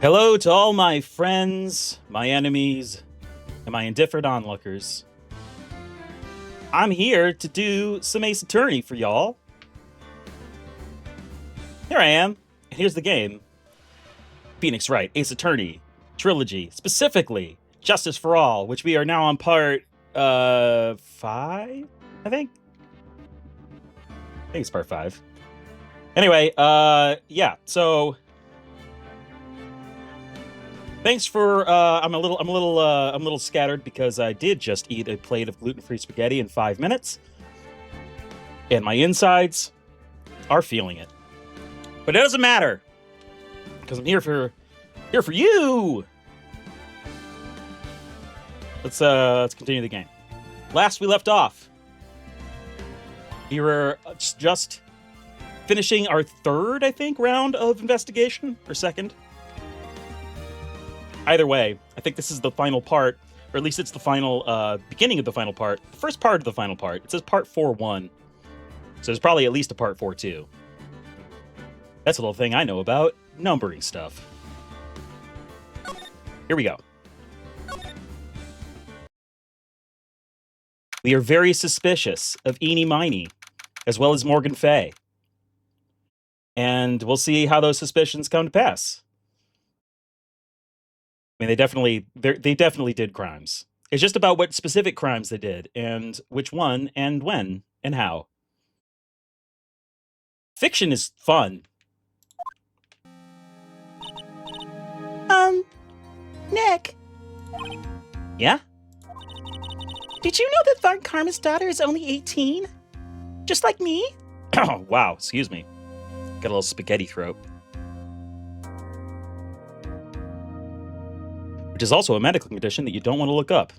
Hello to all my friends, my enemies, and my indifferent onlookers. I'm here to do some Ace Attorney for y'all. Here I am, and here's the game. Phoenix Wright, Ace Attorney, Trilogy, specifically Justice for All, which we are now on part 5, I think it's part 5. Anyway, yeah, so thanks for I'm a little scattered because I did just eat a plate of gluten-free spaghetti in 5 minutes, and my insides are feeling it. But it doesn't matter because I'm here for you. Let's continue the game. Last we left off, we were just finishing our third, I think, round of investigation, or second. Either way, I think this is the final part, or at least it's the final beginning of the final part. The first part of the final part. It says part 4-1. So there's probably at least a part 4-2. That's a little thing I know about numbering stuff. Here we go. We are very suspicious of Eenie Miney, as well as Morgan Fay. And we'll see how those suspicions come to pass. I mean, they definitely did crimes. It's just about what specific crimes they did, and which one, and when, and how. Fiction is fun. Nick. Yeah? Did you know that Von Karma's daughter is only 18? Just like me? Oh, wow, excuse me. Got a little spaghetti throat. Which is also a medical condition that you don't want to look up.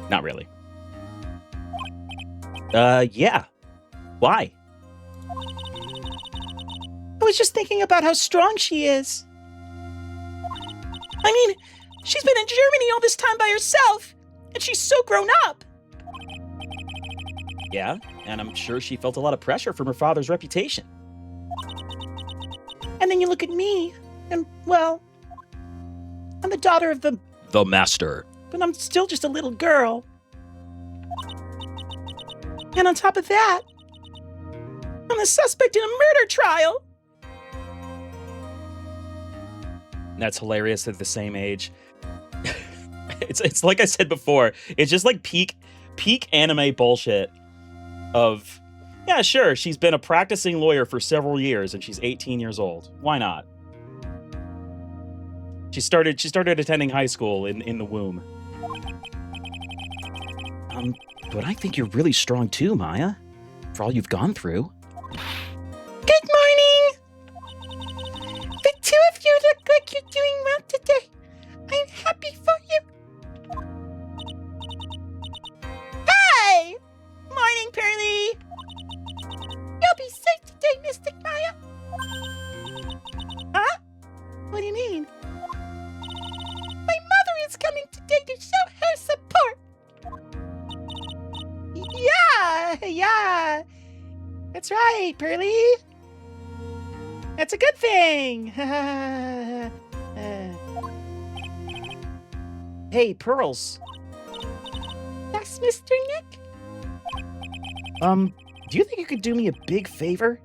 Not really. Yeah. Why? I was just thinking about how strong she is. I mean, she's been in Germany all this time by herself, and she's so grown up. Yeah, and I'm sure she felt a lot of pressure from her father's reputation. And then you look at me, and, well, I'm the daughter of the Master. But I'm still just a little girl. And on top of that, I'm the suspect in a murder trial. That's hilarious at the same age. It's like I said before, it's just like peak anime bullshit of, yeah, sure, she's been a practicing lawyer for several years and she's 18 years old. Why not? She started attending high school in the womb. But I think you're really strong too, Maya, for all you've gone through. Good morning! The two of you look like you're doing well today. I'm happy for you. Hey! Morning, Pearly! You'll be safe today, Mystic Maya. Huh? What do you mean? My mother is coming today to show her support. Yeah. That's right, Pearly. That's a good thing. Hey, Pearls. Yes, Mr. Nick? Do you think you could do me a big favor?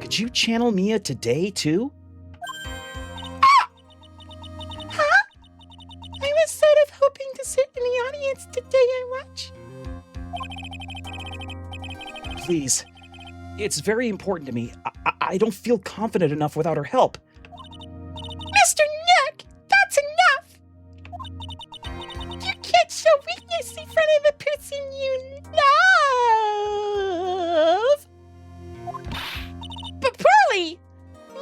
Could you channel Mia today, too? Huh? I was sort of hoping to sit in the audience today and watch. Please. It's very important to me. I don't feel confident enough without her help. Mr. Nick, that's enough! You can't show weakness in front of the person you love! But Pearly!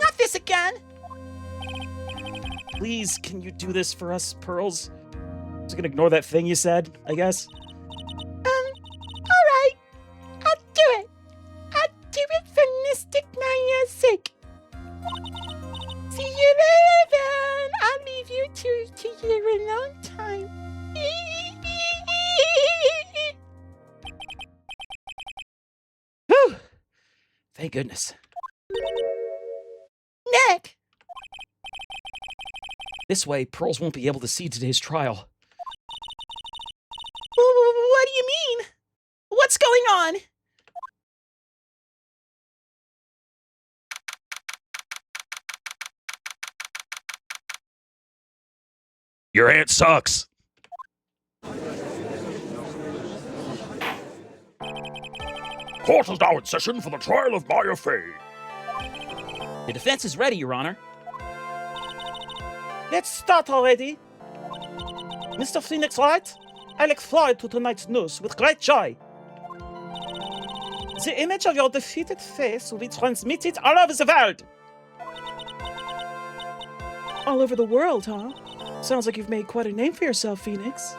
Not this again! Please, can you do this for us, Pearls? I'm just gonna ignore that thing you said, I guess. Alright. I'll do it. I'll do it for Mystic Maya's sake. See you later, then. I'll leave you two to your alone time. Whew! Thank goodness. Nick! This way, Pearls won't be able to see today's trial. What do you mean? What's going on? Your aunt sucks. Court is now in session for the trial of Maya Fey. The defense is ready, Your Honor. Let's start already. Mr. Phoenix Wright, I look forward to tonight's news with great joy. The image of your defeated face will be transmitted all over the world. All over the world, huh? Sounds like you've made quite a name for yourself, Phoenix.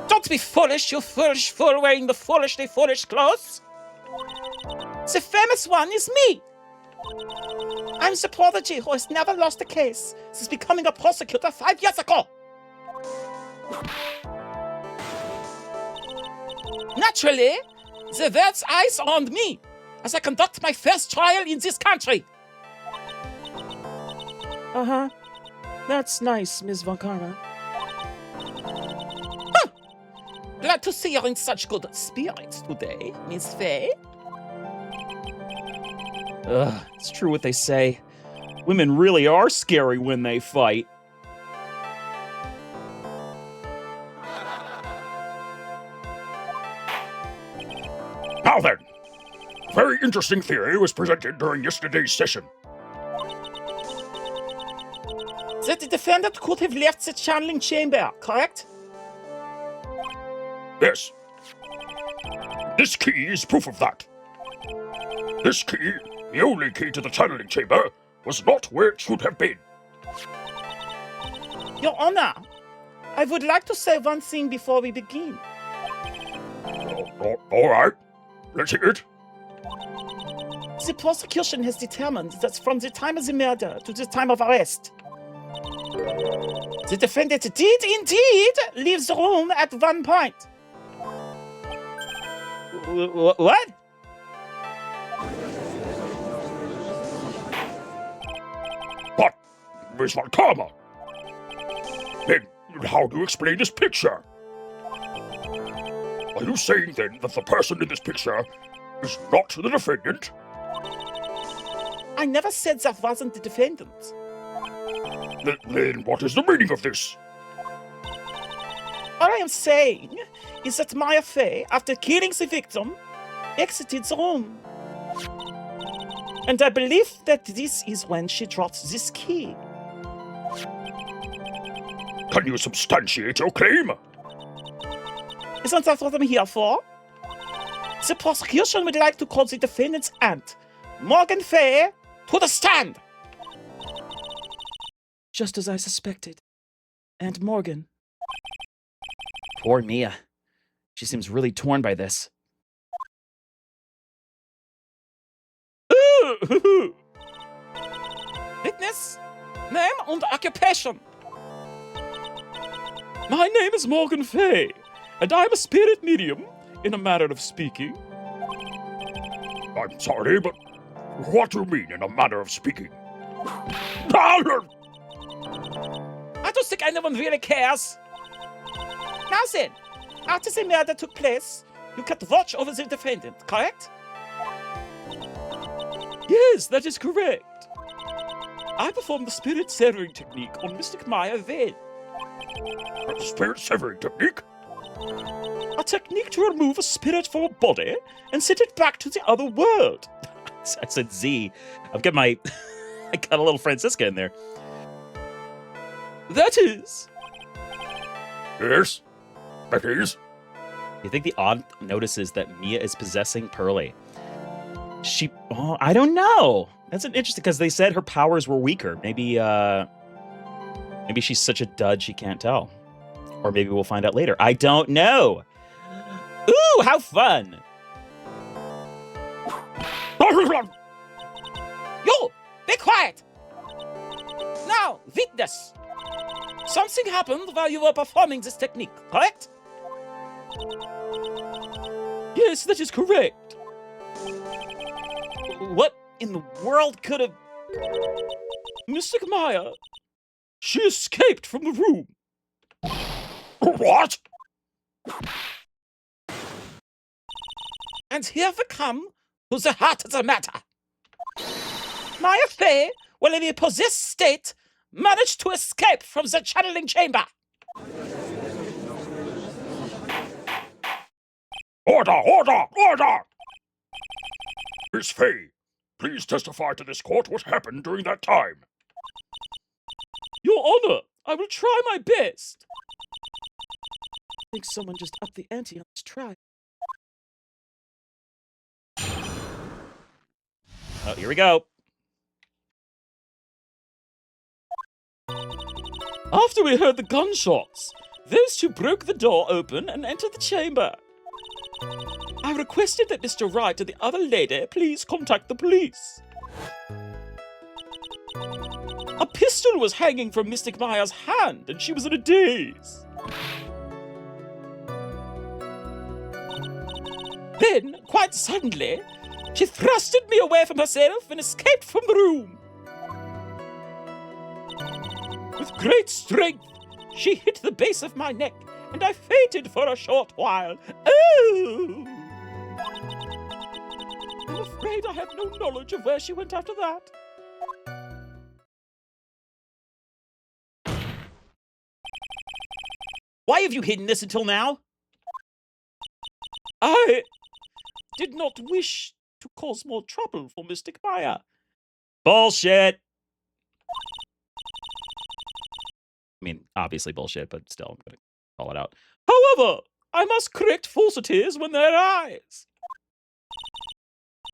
Don't be foolish, you foolish fool wearing the foolishly foolish clothes. The famous one is me. I'm the prodigy who has never lost a case since becoming a prosecutor 5 years ago. Naturally, the world's eyes are on me as I conduct my first trial in this country. Uh-huh. That's nice, Ms. Vankara. Huh. Glad to see you're in such good spirits today, Miss Fey. Ugh, it's true what they say. Women really are scary when they fight. Now then, a very interesting theory was presented during yesterday's session. That the defendant could have left the channeling chamber, correct? Yes. This key is proof of that. This key, the only key to the channeling chamber, was not where it should have been. Your Honor, I would like to say one thing before we begin. All right, let's hear it. The prosecution has determined that from the time of the murder to the time of arrest, the defendant did indeed leave the room at one point. What? But, Miss Von Karma, then how do you explain this picture? Are you saying then that the person in this picture is not the defendant? I never said that wasn't the defendant. Then what is the meaning of this? All I am saying is that Maya Fey, after killing the victim, exited the room. And I believe that this is when she dropped this key. Can you substantiate your claim? Isn't that what I'm here for? The prosecution would like to call the defendant's aunt, Morgan Fey, to the stand. Just as I suspected. Aunt Morgan. Poor Mia. She seems really torn by this. Witness, name and occupation. My name is Morgan Fey, and I'm a spirit medium, in a manner of speaking. I'm sorry, but what do you mean in a manner of speaking? I don't think anyone really cares. Now then, after the murder took place, you kept watch over the defendant, correct? Yes, that is correct. I performed the spirit severing technique on Mystic Maya Vale. A spirit severing technique? A technique to remove a spirit from a body and send it back to the other world. I said Z. I've got my... I got a little Francisca in there. That is... Yes, that is. You think the aunt notices that Mia is possessing Pearly? Oh, I don't know. That's an interesting, because they said her powers were weaker. Maybe she's such a dud she can't tell. Or maybe we'll find out later. I don't know. Ooh, how fun. You, be quiet. Now, witness. Something happened while you were performing this technique, correct? Yes, that is correct. What in the world could have... Mystic Maya, she escaped from the room. What? And here we come to the heart of the matter. Maya Fey will in a possessed state manage to escape from the channeling chamber. Order! Order! Order! Miss Fey, please testify to this court what happened during that time. Your Honor, I will try my best. I think someone just upped the ante on this trial. Oh, here we go. After we heard the gunshots, those two broke the door open and entered the chamber. I requested that Mr. Wright and the other lady please contact the police. A pistol was hanging from Mystic Maya's hand, and she was in a daze. Then, quite suddenly, she thrusted me away from herself and escaped from the room. With great strength, she hit the base of my neck, and I fainted for a short while. Oh! I'm afraid I have no knowledge of where she went after that. Why have you hidden this until now? I did not wish to cause more trouble for Mystic Maya. Bullshit! I mean, obviously bullshit, but still, I'm gonna call it out. However, I must correct falsities when they arise.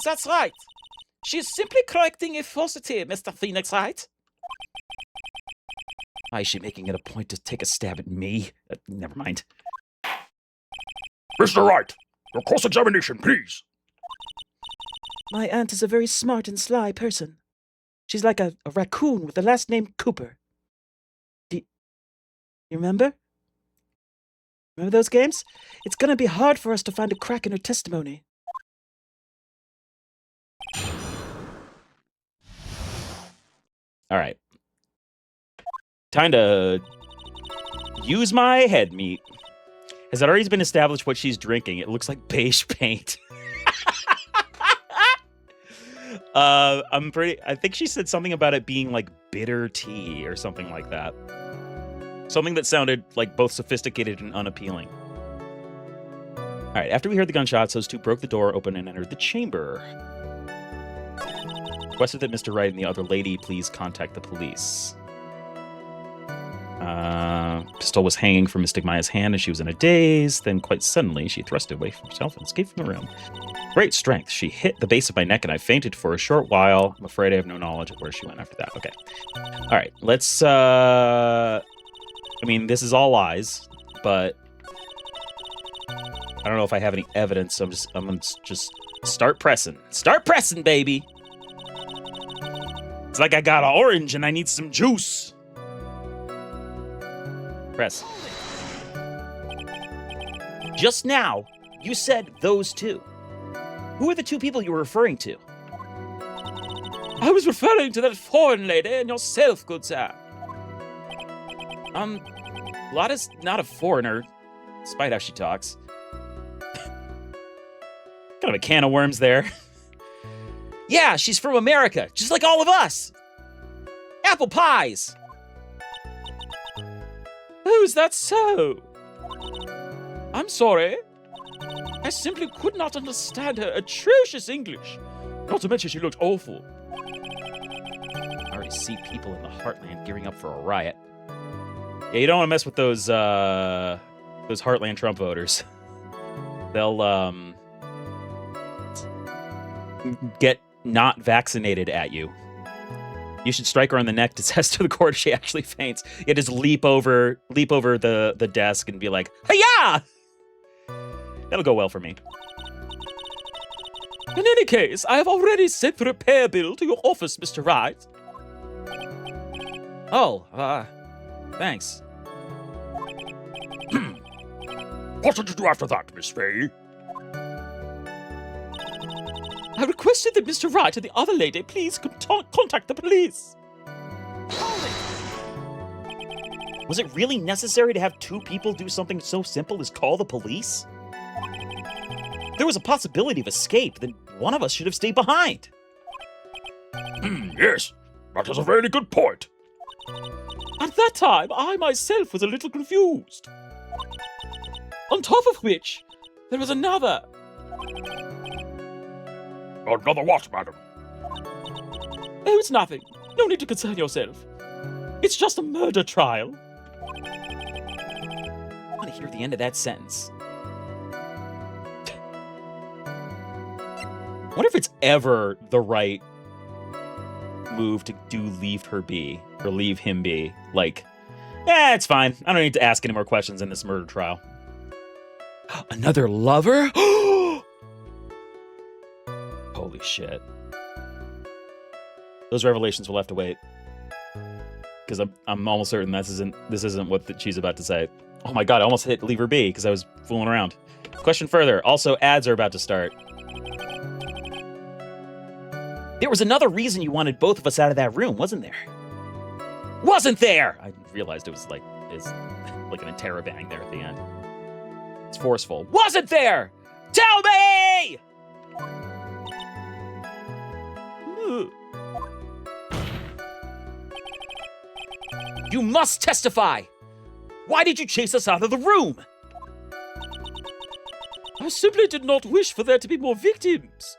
That's right. She's simply correcting a falsity, Mr. Phoenix Wright. Why is she making it a point to take a stab at me? Never mind. Mr. Wright, your cross-examination, please. My aunt is a very smart and sly person. She's like a raccoon with the last name Cooper. You remember? Remember those games? It's gonna be hard for us to find a crack in her testimony. All right. Time to use my head meat. Has it already been established what she's drinking? It looks like beige paint. I think she said something about it being like bitter tea or something like that. Something that sounded like both sophisticated and unappealing. All right, after we heard the gunshots, those two broke the door open and entered the chamber. Requested that Mr. Wright and the other lady please contact the police. Pistol was hanging from Mystic Maya's hand and she was in a daze. Then quite suddenly, she thrust away from herself and escaped from the room. Great strength. She hit the base of my neck and I fainted for a short while. I'm afraid I have no knowledge of where she went after that. Okay. All right, let's, I mean, this is all lies, but I don't know if I have any evidence. I'm gonna just start pressing. Start pressing, baby! It's like I got an orange and I need some juice. Press. Just now, you said those two. Who are the two people you were referring to? I was referring to that foreign lady and yourself, good sir. Lotta's not a foreigner, despite how she talks. Kind of a can of worms there. Yeah, she's from America, just like all of us. Apple pies. Oh, is that so? I'm sorry. I simply could not understand her atrocious English. Not to mention she looked awful. I already see people in the Heartland gearing up for a riot. Yeah, you don't want to mess with those Heartland Trump voters. They'll get not vaccinated at you. You should strike her on the neck to test to the court if she actually faints. You just leap over the desk and be like, "Hi-ya!" That'll go well for me. In any case, I have already sent the repair bill to your office, Mr. Wright. Oh, thanks. What did you do after that, Miss Fey? I requested that Mr. Wright and the other lady please contact the police. Was it really necessary to have two people do something so simple as call the police? If there was a possibility of escape, then one of us should have stayed behind. Yes, that is a very good point. At that time, I myself was a little confused. On top of which, there was another. Another what, madam? Oh, it's nothing. No need to concern yourself. It's just a murder trial. I want to hear the end of that sentence. I wonder if it's ever the right move to do leave her be, or leave him be. Like, yeah, it's fine. I don't need to ask any more questions in this murder trial. Another lover? Holy shit. Those revelations will have to wait. Because I'm almost certain this isn't what she's about to say. Oh my god, I almost hit leave her be because I was fooling around. Question further. Also, ads are about to start. There was another reason you wanted both of us out of that room, wasn't there? Wasn't there? I realized it was like an interrobang there at the end. It's forceful. Wasn't there? Tell me! You must testify! Why did you chase us out of the room? I simply did not wish for there to be more victims.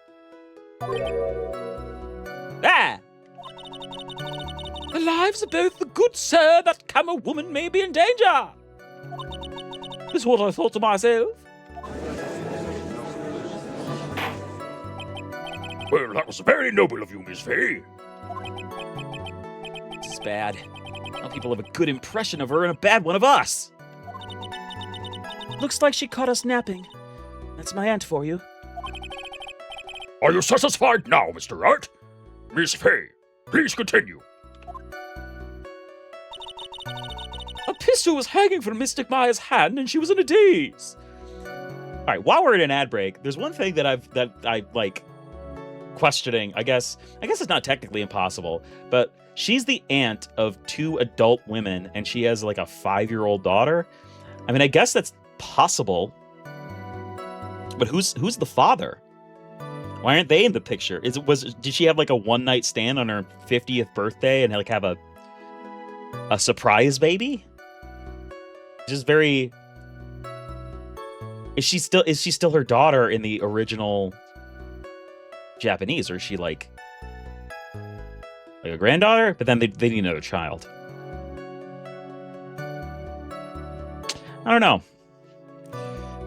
Ah! The lives of both the good sir that come a woman may be in danger. Is what I thought to myself. Well, that was very noble of you, Miss Fay. This is bad. Now people have a good impression of her and a bad one of us. Looks like she caught us napping. That's my aunt for you. Are you satisfied now, Mr. Wright? Miss Fay, please continue. A pistol was hanging from Mystic Maya's hand, and she was in a daze. All right, while we're in an ad break, there's one thing that I like questioning. I guess it's not technically impossible, but she's the aunt of two adult women, and she has like a 5-year-old daughter. I mean, I guess that's possible, but who's the father? Why aren't they in the picture? Did she have like a one-night stand on her 50th birthday and like have a surprise baby? Just very. Is she still her daughter in the original Japanese, or is she like a granddaughter? But then they need another child. I don't know.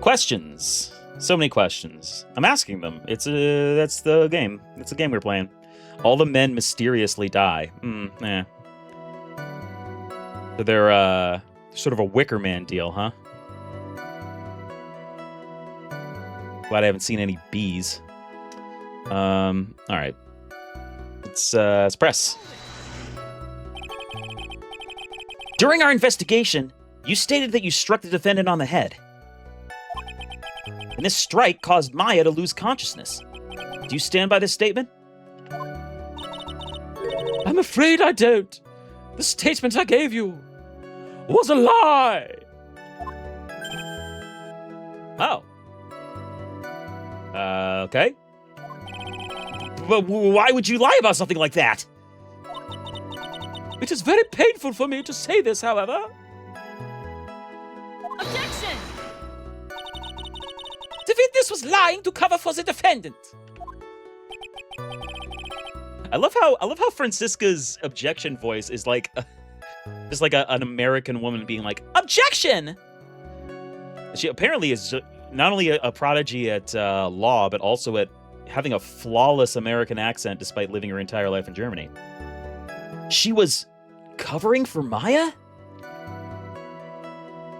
Questions. So many questions. I'm asking them. That's the game. It's the game we're playing. All the men mysteriously die. So they're sort of a Wicker Man deal, huh? Glad I haven't seen any bees. All right. Let's press. During our investigation, you stated that you struck the defendant on the head. And this strike caused Maya to lose consciousness. Do you stand by this statement? I'm afraid I don't. The statement I gave you was a lie. Oh. Okay. But why would you lie about something like that? It is very painful for me to say this, however. Objection! The witness was lying to cover for the defendant. I love how Francisca's objection voice is like just like an American woman being like, objection! She apparently is not only a prodigy at law, but also at having a flawless American accent despite living her entire life in Germany. She was covering for Maya?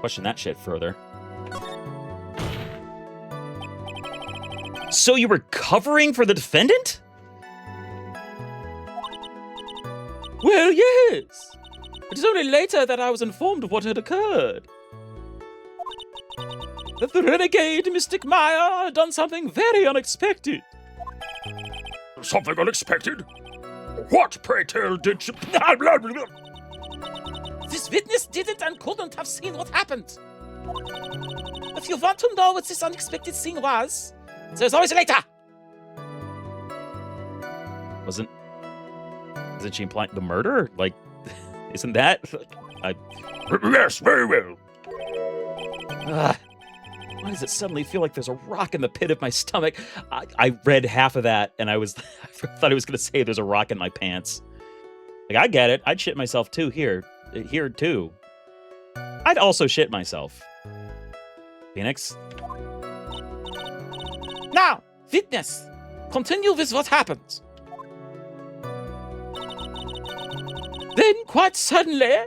Question that shit further. So you were covering for the defendant? Well, yes. It is only later that I was informed of what had occurred. That the renegade Mystic Maya had done something very unexpected. Something unexpected? What, pray tell, did she... The This witness didn't and couldn't have seen what happened. If you want to know what this unexpected scene was, there's always a later. Isn't she implying the murder? Like, isn't that? Yes, very well. Why does it suddenly feel like there's a rock in the pit of my stomach? I read half of that, and I thought I was going to say there's a rock in my pants. Like, I get it. I'd shit myself too here too. I'd also shit myself. Phoenix? Now, witness, continue with what happened. Then, quite suddenly,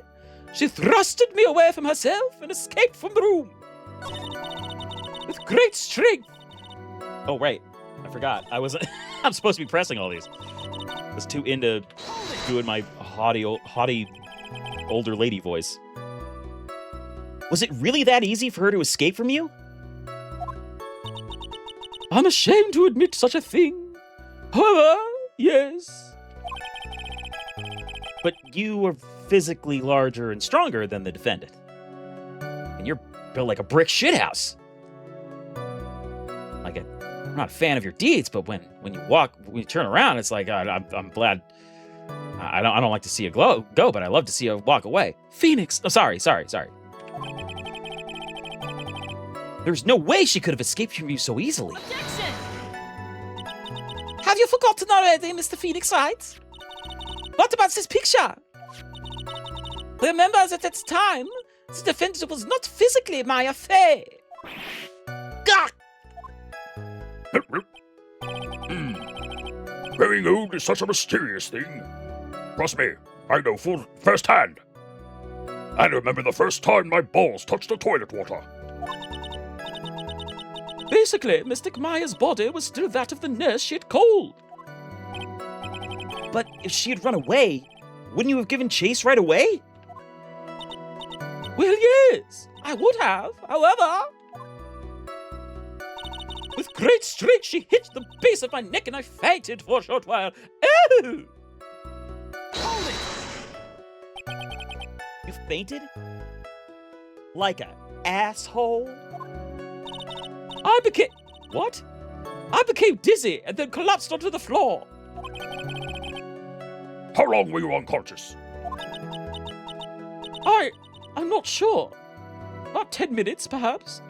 she thrusted me away from herself and escaped from the room. With great strength. Oh, right. I forgot. I'm supposed to be pressing all these. I was too into doing my haughty older lady voice. Was it really that easy for her to escape from you? I'm ashamed to admit such a thing. However, yes. But you were physically larger and stronger than the defendant. And you're built like a brick shithouse. I'm not a fan of your deeds, but when you turn around, it's like I'm glad. I don't like to see you go, but I love to see you walk away. Phoenix. Oh, sorry. There's no way she could have escaped from you so easily. Objection! Have you forgotten already, Mr. Phoenix Wright? What about this picture? Remember that at the time, the defendant was not physically my affair. Gah! Growing old is such a mysterious thing. Trust me, I know firsthand. I remember the first time my balls touched the toilet water. Basically, Mystic Maya's body was still that of the nurse she had called. But if she had run away, wouldn't you have given chase right away? Well, yes, I would have. However, with great strength, she hit the base of my neck and I fainted for a short while. Oh! Hold it! You fainted? Like an asshole? I became dizzy and then collapsed onto the floor. How long were you unconscious? I'm not sure. About 10 minutes, perhaps.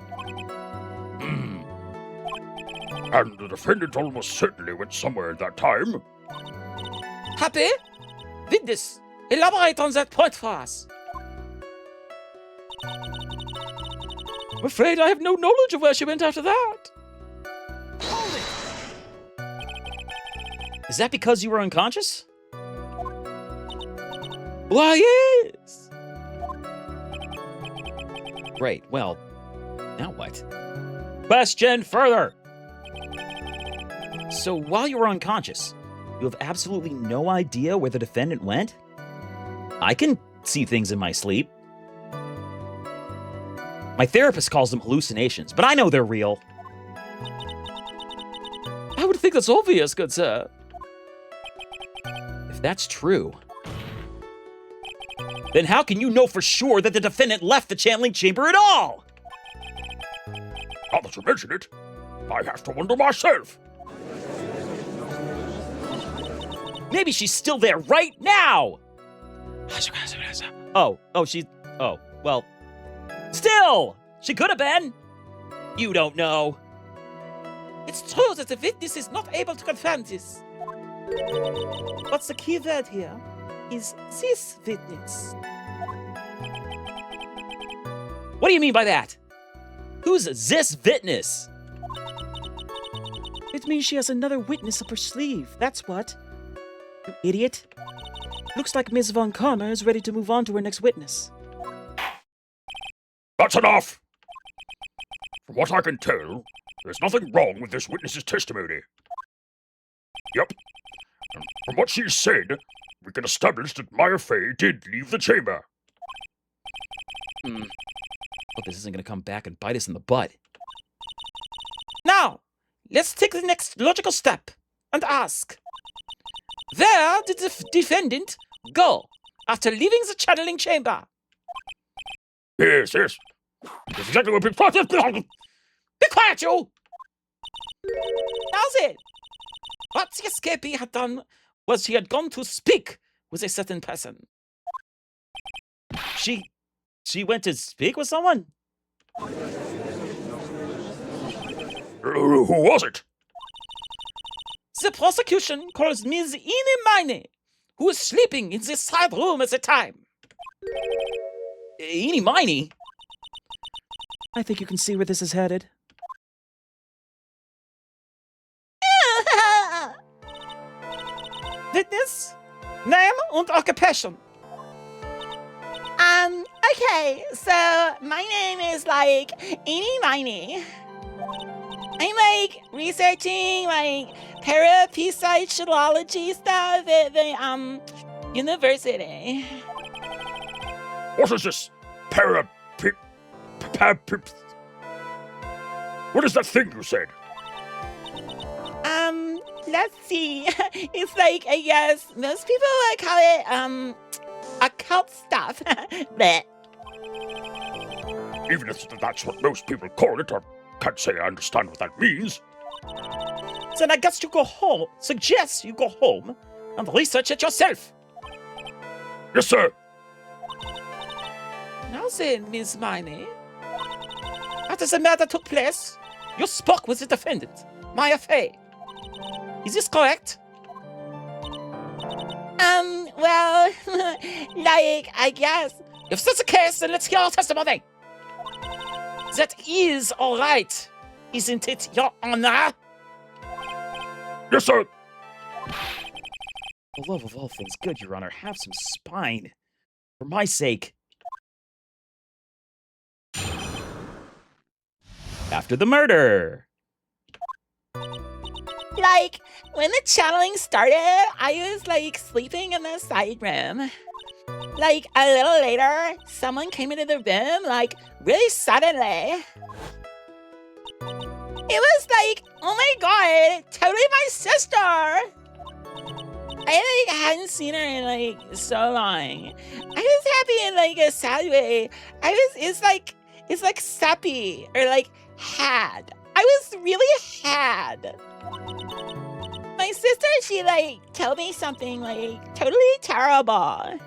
And the defendant almost certainly went somewhere at that time. Happy? Witness, elaborate on that point for us. I'm afraid I have no knowledge of where she went after that. Hold it! Is that because you were unconscious? Why, yes. Great. Well, now what? Question further. So while you were unconscious, you have absolutely no idea where the defendant went? I can see things in my sleep. My therapist calls them hallucinations, but I know they're real. I would think that's obvious, good sir. If that's true, then how can you know for sure that the defendant left the channeling chamber at all? Now that you mention it, I have to wonder myself. Maybe she's still there right now! Oh, well, still! She could have been! You don't know. It's true that the witness is not able to confirm this. But the key word here is this witness. What do you mean by that? Who's this witness? It means she has another witness up her sleeve, that's what. You idiot. Looks like Ms. Von Karma is ready to move on to her next witness. That's enough! From what I can tell, there's nothing wrong with this witness's testimony. Yep. And from what she said, we can establish that Maya Fey did leave the chamber. Hope this isn't going to come back and bite us in the butt. Now, let's take the next logical step and ask. Where did the defendant go after leaving the channeling chamber? Yes, yes. That's exactly what people... Be quiet, you! How's it? What the escapee had done was she had gone to speak with a certain person. She went to speak with someone? Who was it? The prosecution calls Ms. Inimine, who was sleeping in the side room at the time. Eeny miny. I think you can see where this is headed. Witness, name and occupation. Okay, so my name is like Eeny Miny. I'm like researching like parapsychology stuff at the university. What is this? What is that thing you said? Let's see. It's like, I guess most people would call it occult stuff. But Even if that's what most people call it, I can't say I understand what that means. Then I guess you go home. Suggest you go home and research it yourself. Yes, sir. Now then, Miss Miney, after the murder took place, you spoke with the defendant, Maya Fey. Is this correct? well, like, I guess. If that's the case, then let's hear your testimony. That is all right, isn't it, Your Honor? Yes, sir. For the love of all things good, Your Honor, have some spine. For my sake. After the murder. Like, when the channeling started, I was like sleeping in the side room. Like, a little later, someone came into the room, like, really suddenly. It was like, oh my god, totally my sister! I like hadn't seen her in like so long. I was happy in like a sad way. It's like sappy or like had. I was really had. My sister, she like told me something like totally terrible.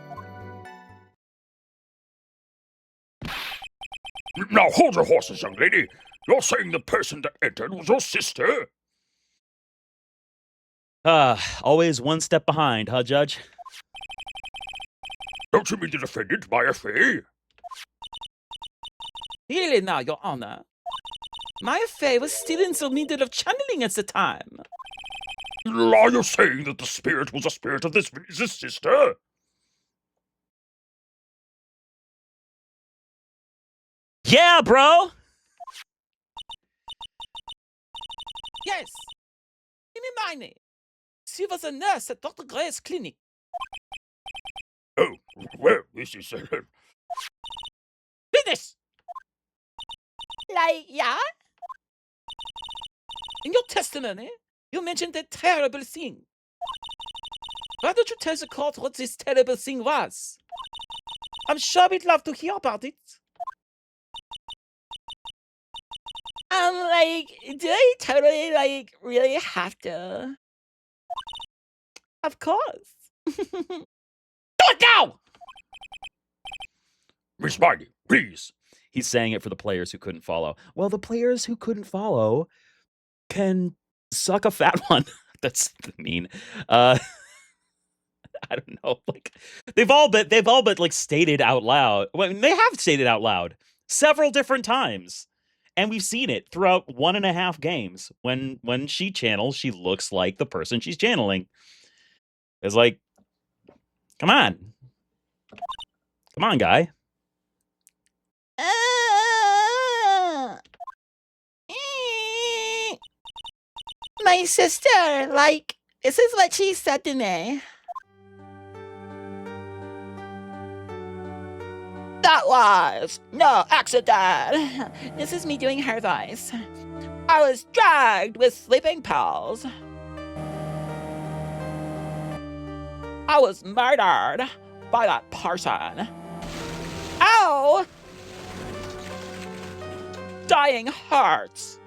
Now hold your horses, young lady. You're saying the person that entered was your sister? Always one step behind, huh, Judge? Don't you mean the defendant, Maya Fey? Really now, Your Honor. Maya Fey was still in the middle of channeling at the time. Are you saying that the spirit was a spirit of this witness's sister? Yeah, bro! Yes. Remind me. She was a nurse at Dr. Gray's clinic. Oh, well, this is... Finish! Like, yeah? In your testimony, you mentioned a terrible thing. Why don't you tell the court what this terrible thing was? I'm sure we'd love to hear about it. Like, do I totally, like, really have to? Of course. Do it now! Miss Miney, please. He's saying it for the players who couldn't follow. Well, the players who couldn't follow can suck a fat one. That's mean. I don't know. Like they've all but like stated out loud. Well, they have stated out loud several different times. And we've seen it throughout 1.5 games. When she channels, she looks like the person she's channeling. It's like, come on, guy. My sister, like, this is what she said to me. That was no accident. This is me doing her voice. I was dragged with sleeping pills. I was murdered by that person. Ow! dying hearts.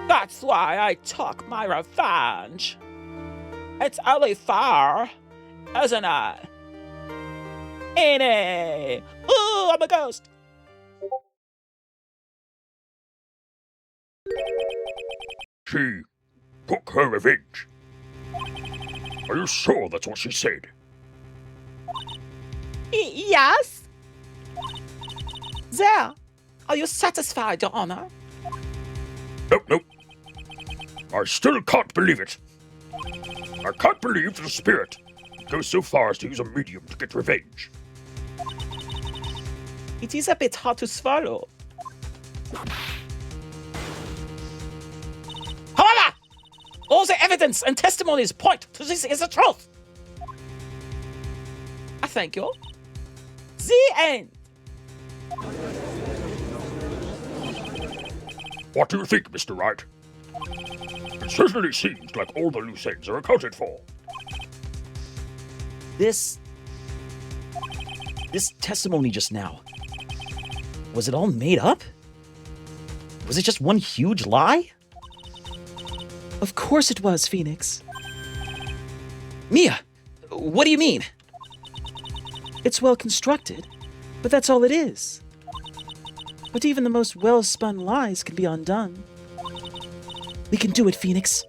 That's why I took my revenge. It's only fair, isn't it? Ain't it? Ooh, I'm a ghost. She took her revenge. Are you sure that's what she said? Yes? There. Are you satisfied, Your Honor? Nope. I still can't believe it. I can't believe that a spirit goes so far as to use a medium to get revenge. It is a bit hard to swallow. However, all the evidence and testimonies point to this is the truth. I thank you. The end. What do you think, Mr. Wright? It certainly seems like all the loose ends are accounted for. This testimony just now, was it all made up? Was it just one huge lie? Of course it was, Phoenix. Mia, what do you mean? It's well constructed, but that's all it is. But even the most well-spun lies can be undone. We can do it, Phoenix.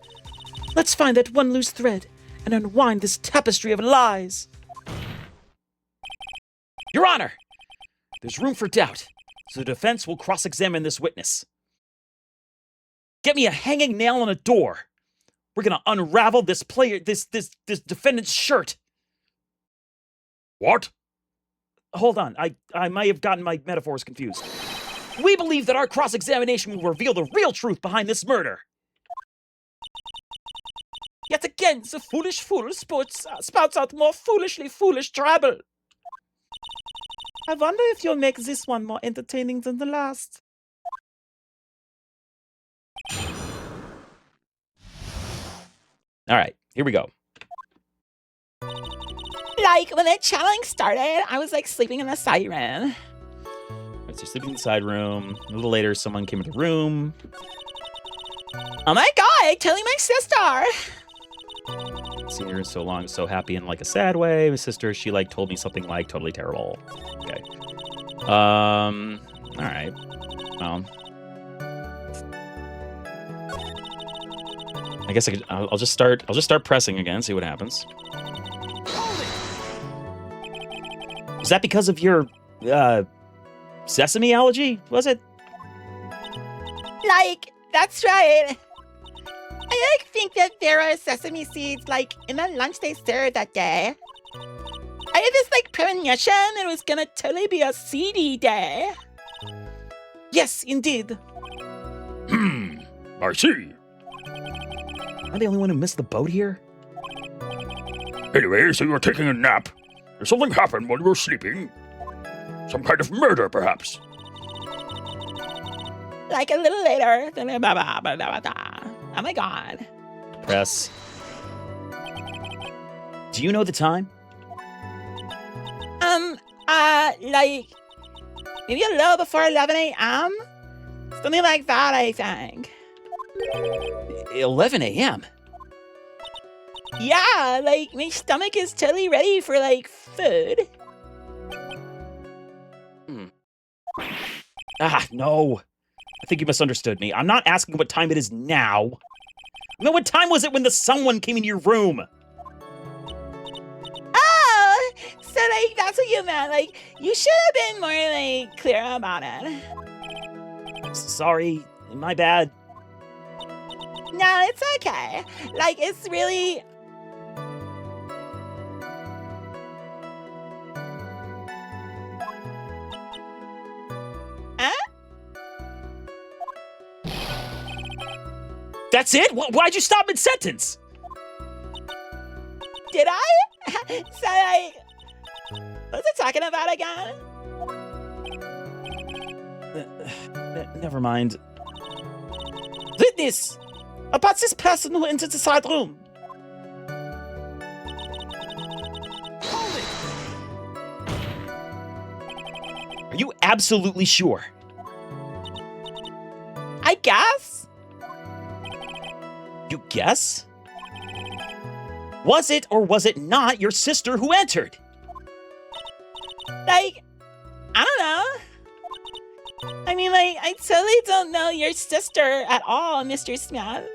Let's find that one loose thread and unwind this tapestry of lies. Your Honor, there's room for doubt, so the defense will cross-examine this witness. Get me a hanging nail on a door. We're gonna unravel this defendant's shirt. What? Hold on, I might have gotten my metaphors confused. We believe that our cross-examination will reveal the real truth behind this murder. Yet again, the foolish fool spouts out more foolishly foolish trouble. I wonder if you'll make this one more entertaining than the last. All right, here we go. Like, when the challenge started, I was, like, sleeping in the siren. All right, so you're sleeping in the side room. A little later, someone came into the room. Oh my god, telling my sister! Seen her in so long, so happy in like a sad way. My sister, she like told me something like totally terrible. Okay. All right. Well, I guess I'll just start pressing again. See what happens. Is that because of your sesame allergy? Was it? Like, that's right. I, like, think that there are sesame seeds, like, in the lunch they served that day. I had this, like, premonition it was gonna totally be a seedy day. Yes, indeed. I see. Am I the only one who missed the boat here? Anyway, so you were taking a nap. Did something happen while you were sleeping? Some kind of murder, perhaps? Like, a little later. Oh my god. Press. Do you know the time? Like, maybe a little before 11 a.m.? Something like that, I think. 11 a.m. Yeah, like, my stomach is totally ready for, like, food. No. I think you misunderstood me. I'm not asking what time it is now. No, what time was it when the someone came into your room? Oh, so, like, that's what you meant. Like, you should have been more, like, clear about it. Sorry, my bad. No, it's okay. Like, it's really... That's it? Why'd you stop mid-sentence? Did I? So, like... What's it talking about again? Never mind. Witness! About this person who entered the side room. Are you absolutely sure? I guess. You guess? Was it or was it not your sister who entered? Like, I don't know. I mean, like, I totally don't know your sister at all, Mr. Smith.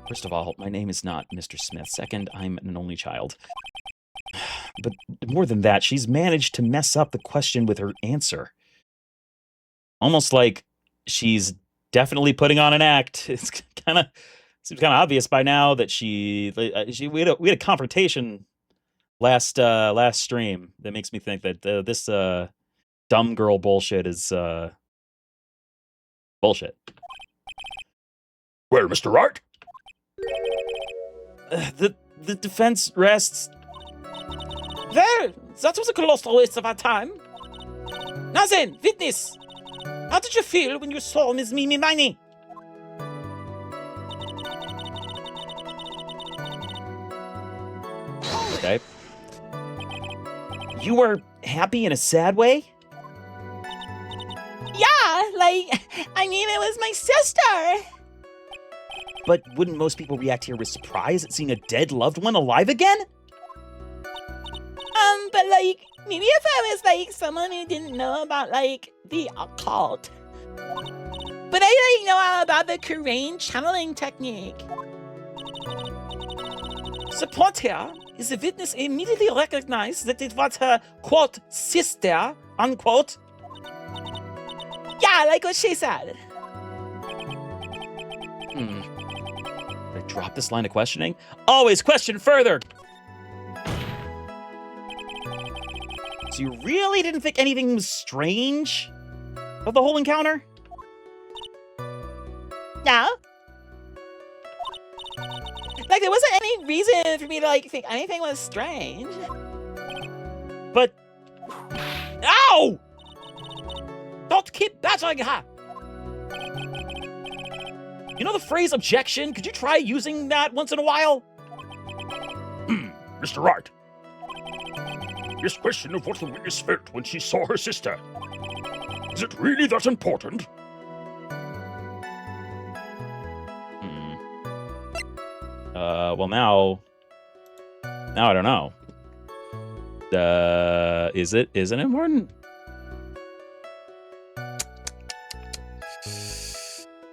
First of all, my name is not Mr. Smith. Second, I'm an only child. But more than that, she's managed to mess up the question with her answer. Almost like she's definitely putting on an act. It's kind of seems kind of obvious by now that we had a confrontation last stream that makes me think that this dumb girl bullshit is bullshit. Well, Mr. Wright? The defense rests. Well, that was a colossal waste of our time. Now then, witness, how did you feel when you saw Miss Mimi Miney? Okay. You were happy in a sad way? Yeah, like, I mean, it was my sister. But wouldn't most people react here with surprise at seeing a dead loved one alive again? But like, maybe if I was like someone who didn't know about like the occult. But I like know all about the Korean channeling technique. The point here is the witness immediately recognized that it was her, quote, sister, unquote. Yeah, like what she said. Did I drop this line of questioning? Always question further! So you really didn't think anything was strange about the whole encounter? No. Like, there wasn't any reason for me to, like, think anything was strange. But... Ow! Don't keep battering her! You know the phrase objection? Could you try using that once in a while? Mr. Wright. This question of what the witness felt when she saw her sister. Is it really that important? Well now I don't know. Is it important?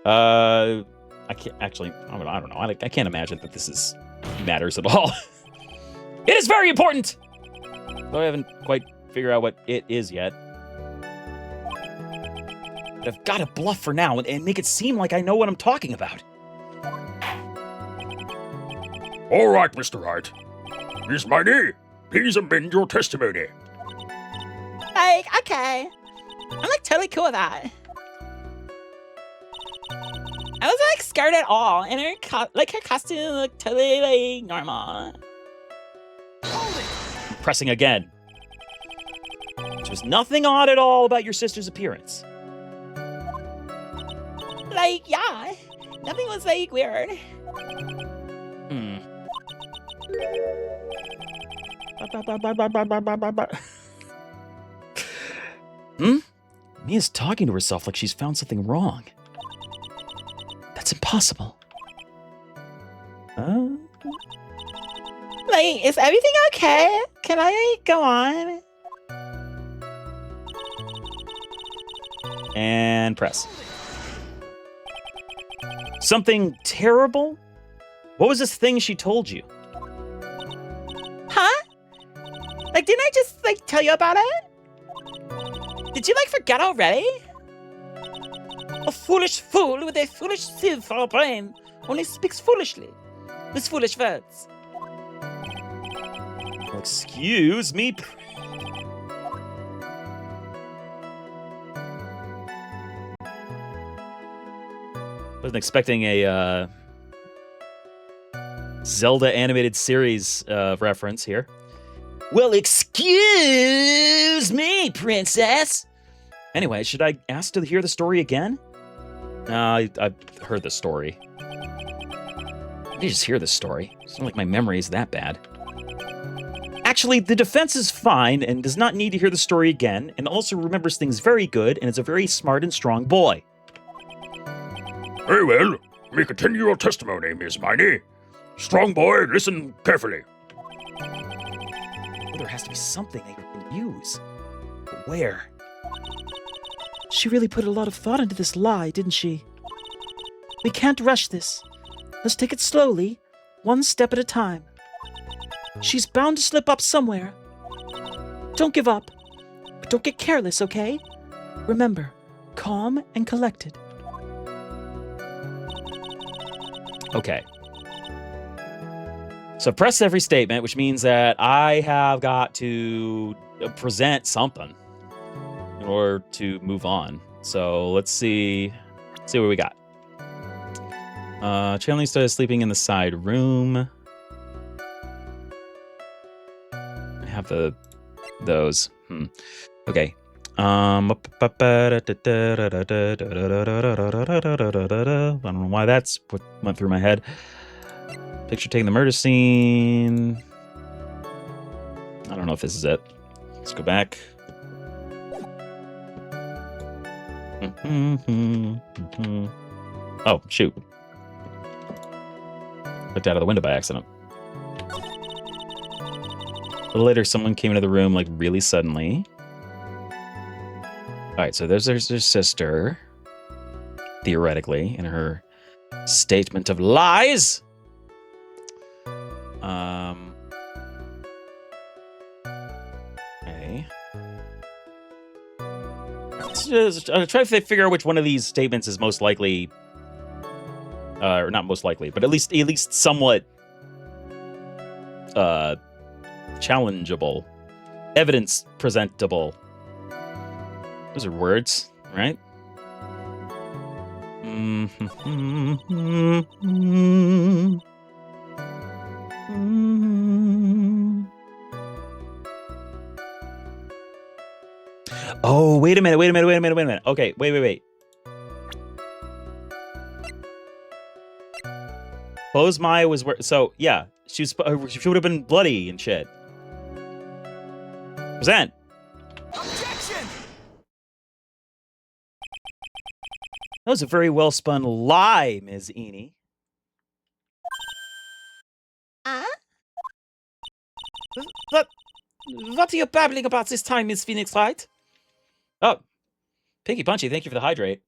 I can't actually. I don't know. I can't imagine that this matters at all. It is very important. Though I haven't quite figured out what it is yet. But I've got to bluff for now and make it seem like I know what I'm talking about. All right, Mr. Wright. Miss Miney, please amend your testimony. Like, okay. I'm like totally cool with that. I was like scared at all, and her costume looked totally like normal. Pressing again. There was nothing odd at all about your sister's appearance. Like, yeah, nothing was like weird. Mia's talking to herself like she's found something wrong. That's impossible. Like, is everything okay? Can I go on? And press. Something terrible? What was this thing she told you? Huh? Like, didn't I just like tell you about it? Did you like forget already? A foolish fool with a foolish sieve for a brain only speaks foolishly with foolish words. Well, excuse me. Wasn't expecting a Zelda animated series reference here. Well, excuse me, princess. Anyway, should I ask to hear the story again? No, I've heard the story. I just hear the story. It's not like my memory is that bad. Actually, the defense is fine and does not need to hear the story again, and also remembers things very good, and is a very smart and strong boy. Very well. We continue your testimony, Miss Miney. Strong boy, listen carefully. Well, there has to be something I can use. But where? She really put a lot of thought into this lie, didn't she? We can't rush this. Let's take it slowly, one step at a time. She's bound to slip up somewhere. Don't give up. But don't get careless, okay? Remember, calm and collected. Okay. So press every statement, which means that I have got to present something in order to move on. So let's see what we got. Channeling started sleeping in the side room. I have those. Okay. I don't know why that's what went through my head. Picture taking the murder scene. I don't know if this is it. Let's go back. Oh, shoot. Looked out of the window by accident. A little later, someone came into the room, like, really suddenly. Alright, so there's her sister. Theoretically, in her statement of lies. Okay. I'll try to figure out which one of these statements is most likely, or not most likely, but at least somewhat challengeable, evidence presentable. Those are words, right? Oh, wait a minute. Okay, wait. Close Maya was where, so yeah, she would have been bloody and shit. Present. Objection! That was a very well spun lie, Ms. Eni. What are you babbling about this time, Miss Phoenix Wright? Oh, Pinky Punchy, thank you for the hydrate.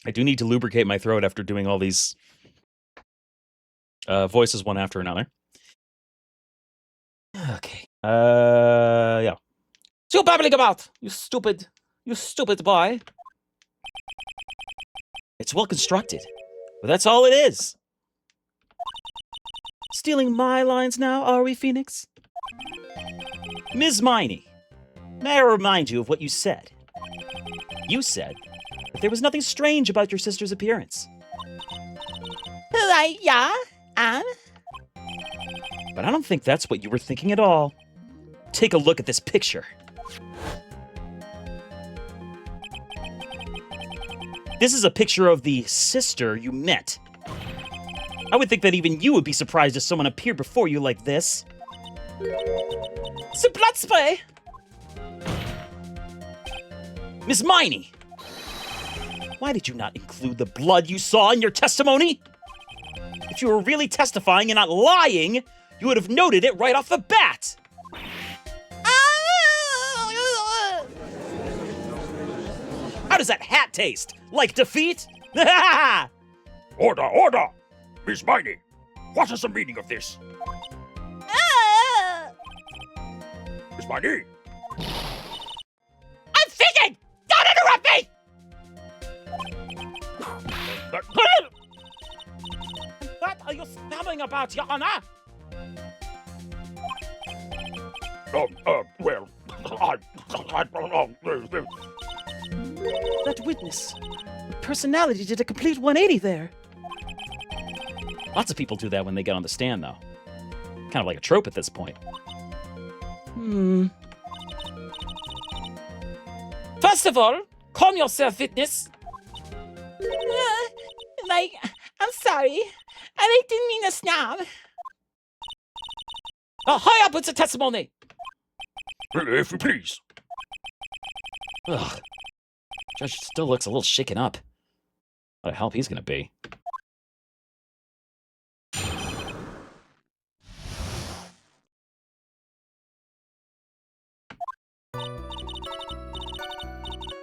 I do need to lubricate my throat after doing all these voices one after another. Okay. Yeah. What you babbling about, you stupid boy? It's well constructed, but that's all it is. Stealing my lines now, are we, Phoenix? Ms. Miney, may I remind you of what you said? You said that there was nothing strange about your sister's appearance. Yeah, But I don't think that's what you were thinking at all. Take a look at this picture. This is a picture of the sister you met. I would think that even you would be surprised if someone appeared before you like this. The blood spray! Miss Miney! Why did you not include the blood you saw in your testimony? If you were really testifying and not lying, you would have noted it right off the bat! How does that hat taste? Like defeat? Order, order! Miss Miney, what is the meaning of this? Miss Miney? I'm thinking! Don't interrupt me! What are you stammering about, Your Honor? Well, That witness, the personality did a complete 180 there. Lots of people do that when they get on the stand, though. Kind of like a trope at this point. First of all, calm yourself, witness. I'm sorry. I didn't mean to snob. Oh, hurry up with the testimony! If you please. Ugh. Judge still looks a little shaken up. What the help he's gonna be.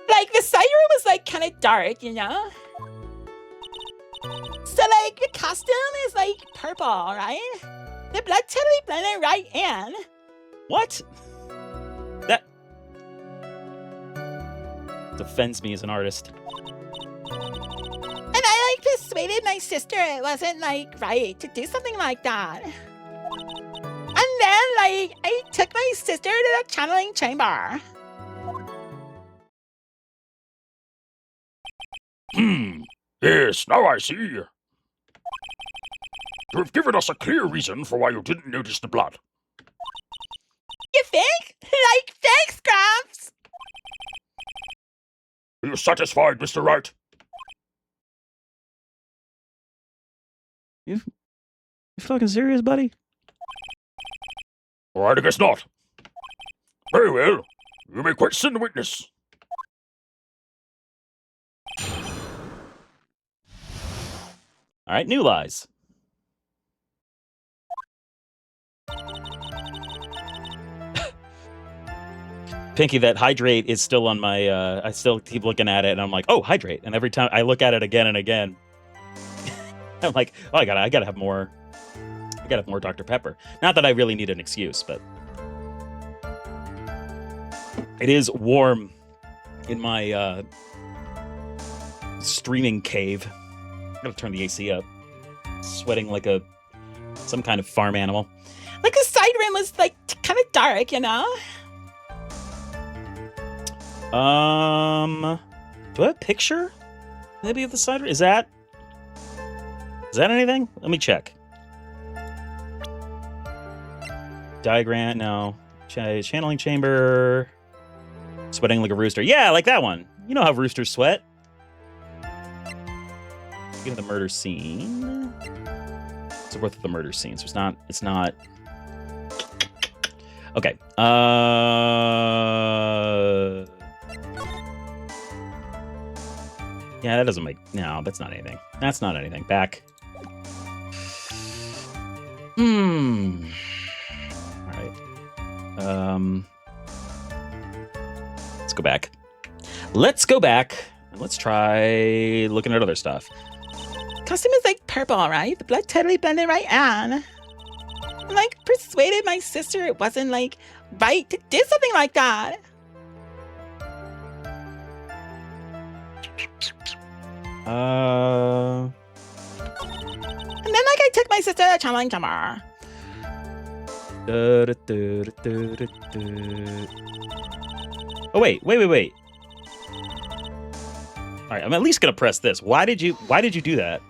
Like, the side room was, like, kind of dark, you know? So, like, the costume is, like, purple, right? The blood totally blended right in. What? That defends me as an artist. And I, like, persuaded my sister it wasn't, like, right to do something like that. And then, like, I took my sister to the channeling chamber. Yes, now I see. You have given us a clear reason for why you didn't notice the blood. You think? Like, thanks, Gramps! Are you satisfied, Mr. Wright? You fucking serious, buddy? All right, I guess not. Very well. You may question the witness. All right, new lies. Pinky, that hydrate is still on my, I still keep looking at it and I'm like, oh, hydrate. And every time I look at it again and again, I'm like, oh, I gotta have more. I gotta have more Dr. Pepper. Not that I really need an excuse, but it is warm in my streaming cave. I'm gonna turn the AC up. Sweating like some kind of farm animal. Like, the side room was, like, kind of dark, you know? Do I have a picture? Maybe of the side room? Is that anything? Let me check. Diagram, no. Channeling chamber. Sweating like a rooster. Yeah, like that one. You know how roosters sweat. Get to the murder scene. It's worth of the murder scene, so it's not. Okay. Yeah, that doesn't make... No, that's not anything. That's not anything. Back. Alright. Let's go back. Let's go back. And let's try looking at other stuff. Costume is, like, purple, right? The blood totally blended right in. I, like, persuaded my sister it wasn't, like, right to do something like that. And then, like, I took my sister to the channeling chamber. Oh, wait. All right, I'm at least gonna press this. Why did you do that?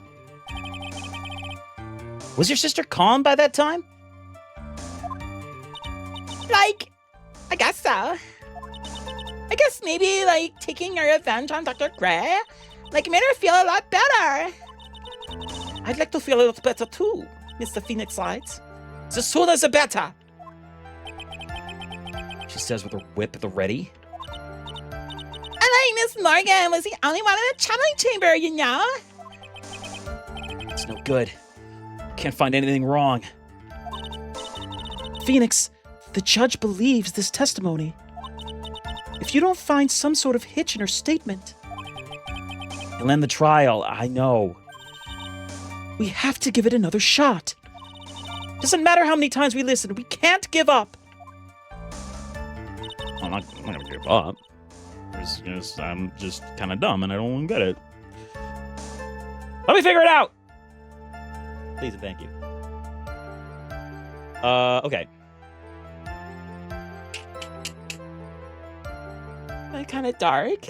Was your sister calm by that time? Like, I guess so. I guess maybe, like, taking her revenge on Dr. Gray, like, made her feel a lot better. I'd like to feel a little better too, Mr. Phoenix Lights. The sooner the better. She says with her whip at the ready. And, like, Miss Morgan was the only one in the channeling chamber, you know? It's no good. Can't find anything wrong. Phoenix, the judge believes this testimony. If you don't find some sort of hitch in her statement, He'll end the trial. I know. we have to give it another shot. Doesn't matter how many times we listen, we can't give up. I'm not gonna give up. I'm just kind of dumb and I don't want to get it. Let me figure it out. Please and thank you. Okay. Like, kind of dark.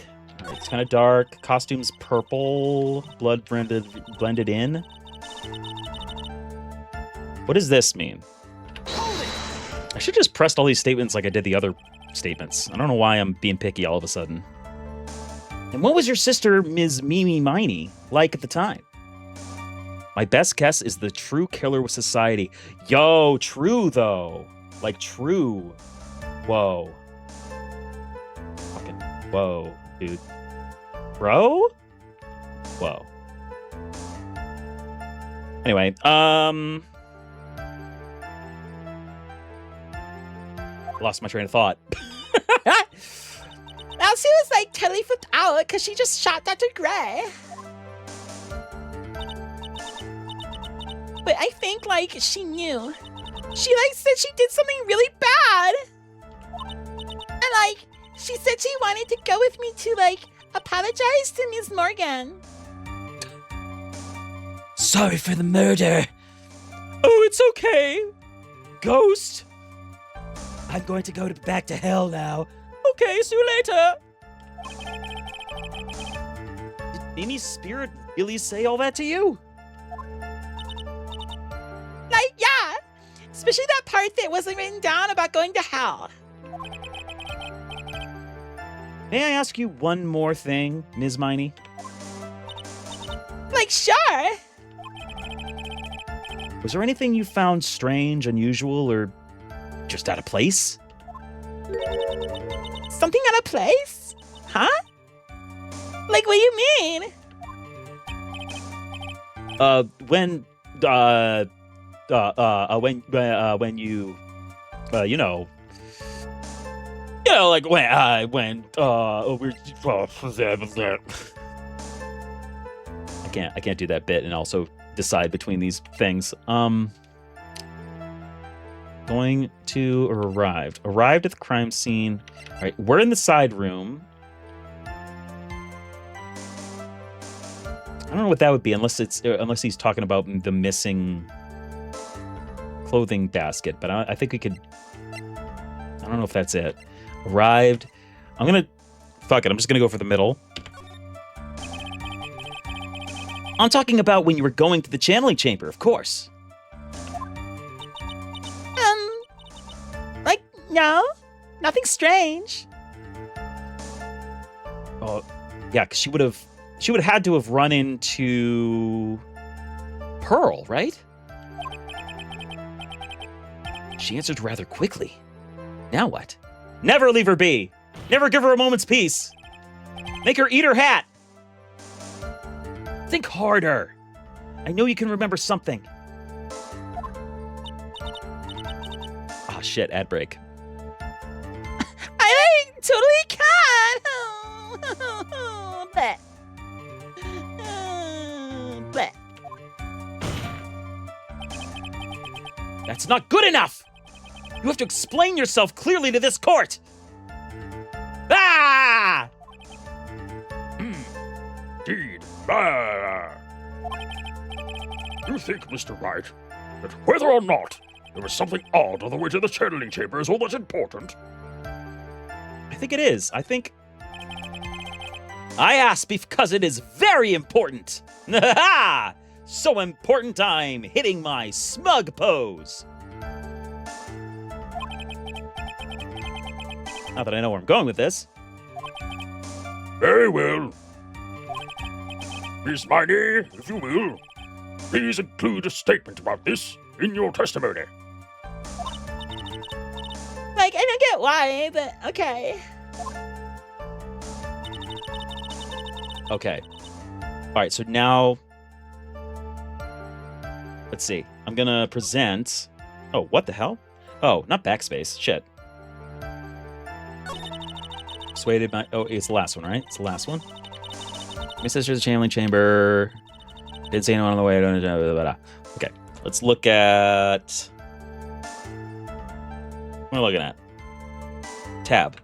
It's kind of dark. Costumes purple. Blood blended in. What does this mean? I should just pressed all these statements like I did the other statements. I don't know why I'm being picky all of a sudden. And what was your sister, Ms. Mimi Miney, like at the time? My best guess is the true killer with society. Yo, true though. Like true. Whoa. Fucking whoa, dude. Bro? Whoa. Anyway, lost my train of thought. Elsie was like totally flipped out because she just shot Dr. Gray. But I think like she knew. She like said she did something really bad. And like she said she wanted to go with me to like apologize to Ms. Morgan. Sorry for the murder. Oh, it's okay. Ghost. I'm going to go back to hell now. Okay, see you later. Did Mimi's spirit really say all that to you? Like, yeah. Especially that part that wasn't written down about going to hell. May I ask you one more thing, Ms. Miney? Like, sure. Was there anything you found strange, unusual, or just out of place? Something out of place? Huh? Like, what do you mean? When you, you know, like when we're, I can't do that bit and also decide between these things. Going to or arrived at the crime scene. All right, we're in the side room. I don't know what that would be unless he's talking about the missing clothing basket, but I think we could. I don't know if that's it. Arrived. Fuck it. I'm just gonna go for the middle. I'm talking about when you were going to the channeling chamber, of course. Like, no, nothing strange. Oh, yeah, because she would have had to have run into Pearl, right? She answered rather quickly. Now what? Never leave her be. Never give her a moment's peace. Make her eat her hat. Think harder. I know you can remember something. Oh shit, ad break. I like, totally can. Bleh. Bleh. That's not good enough! You have to explain yourself clearly to this court! Ah! Indeed. You think, Mr. Wright, that whether or not there is something odd on the way to the channeling chamber is all that's important? I think it is. I ask because it is very important. So important I'm hitting my smug pose. Not that I know where I'm going with this. Very well. Miss Miney, if you will, please include a statement about this in your testimony. Like, I don't get why, but okay. Okay. All right, so now... Let's see. I'm gonna present... Oh, what the hell? Oh, not backspace. Shit. Persuaded by... Oh, it's the last one, right? It's the last one. My sister's channeling chamber. Didn't see anyone on the way. Okay, let's look at... What am I looking at? Tab.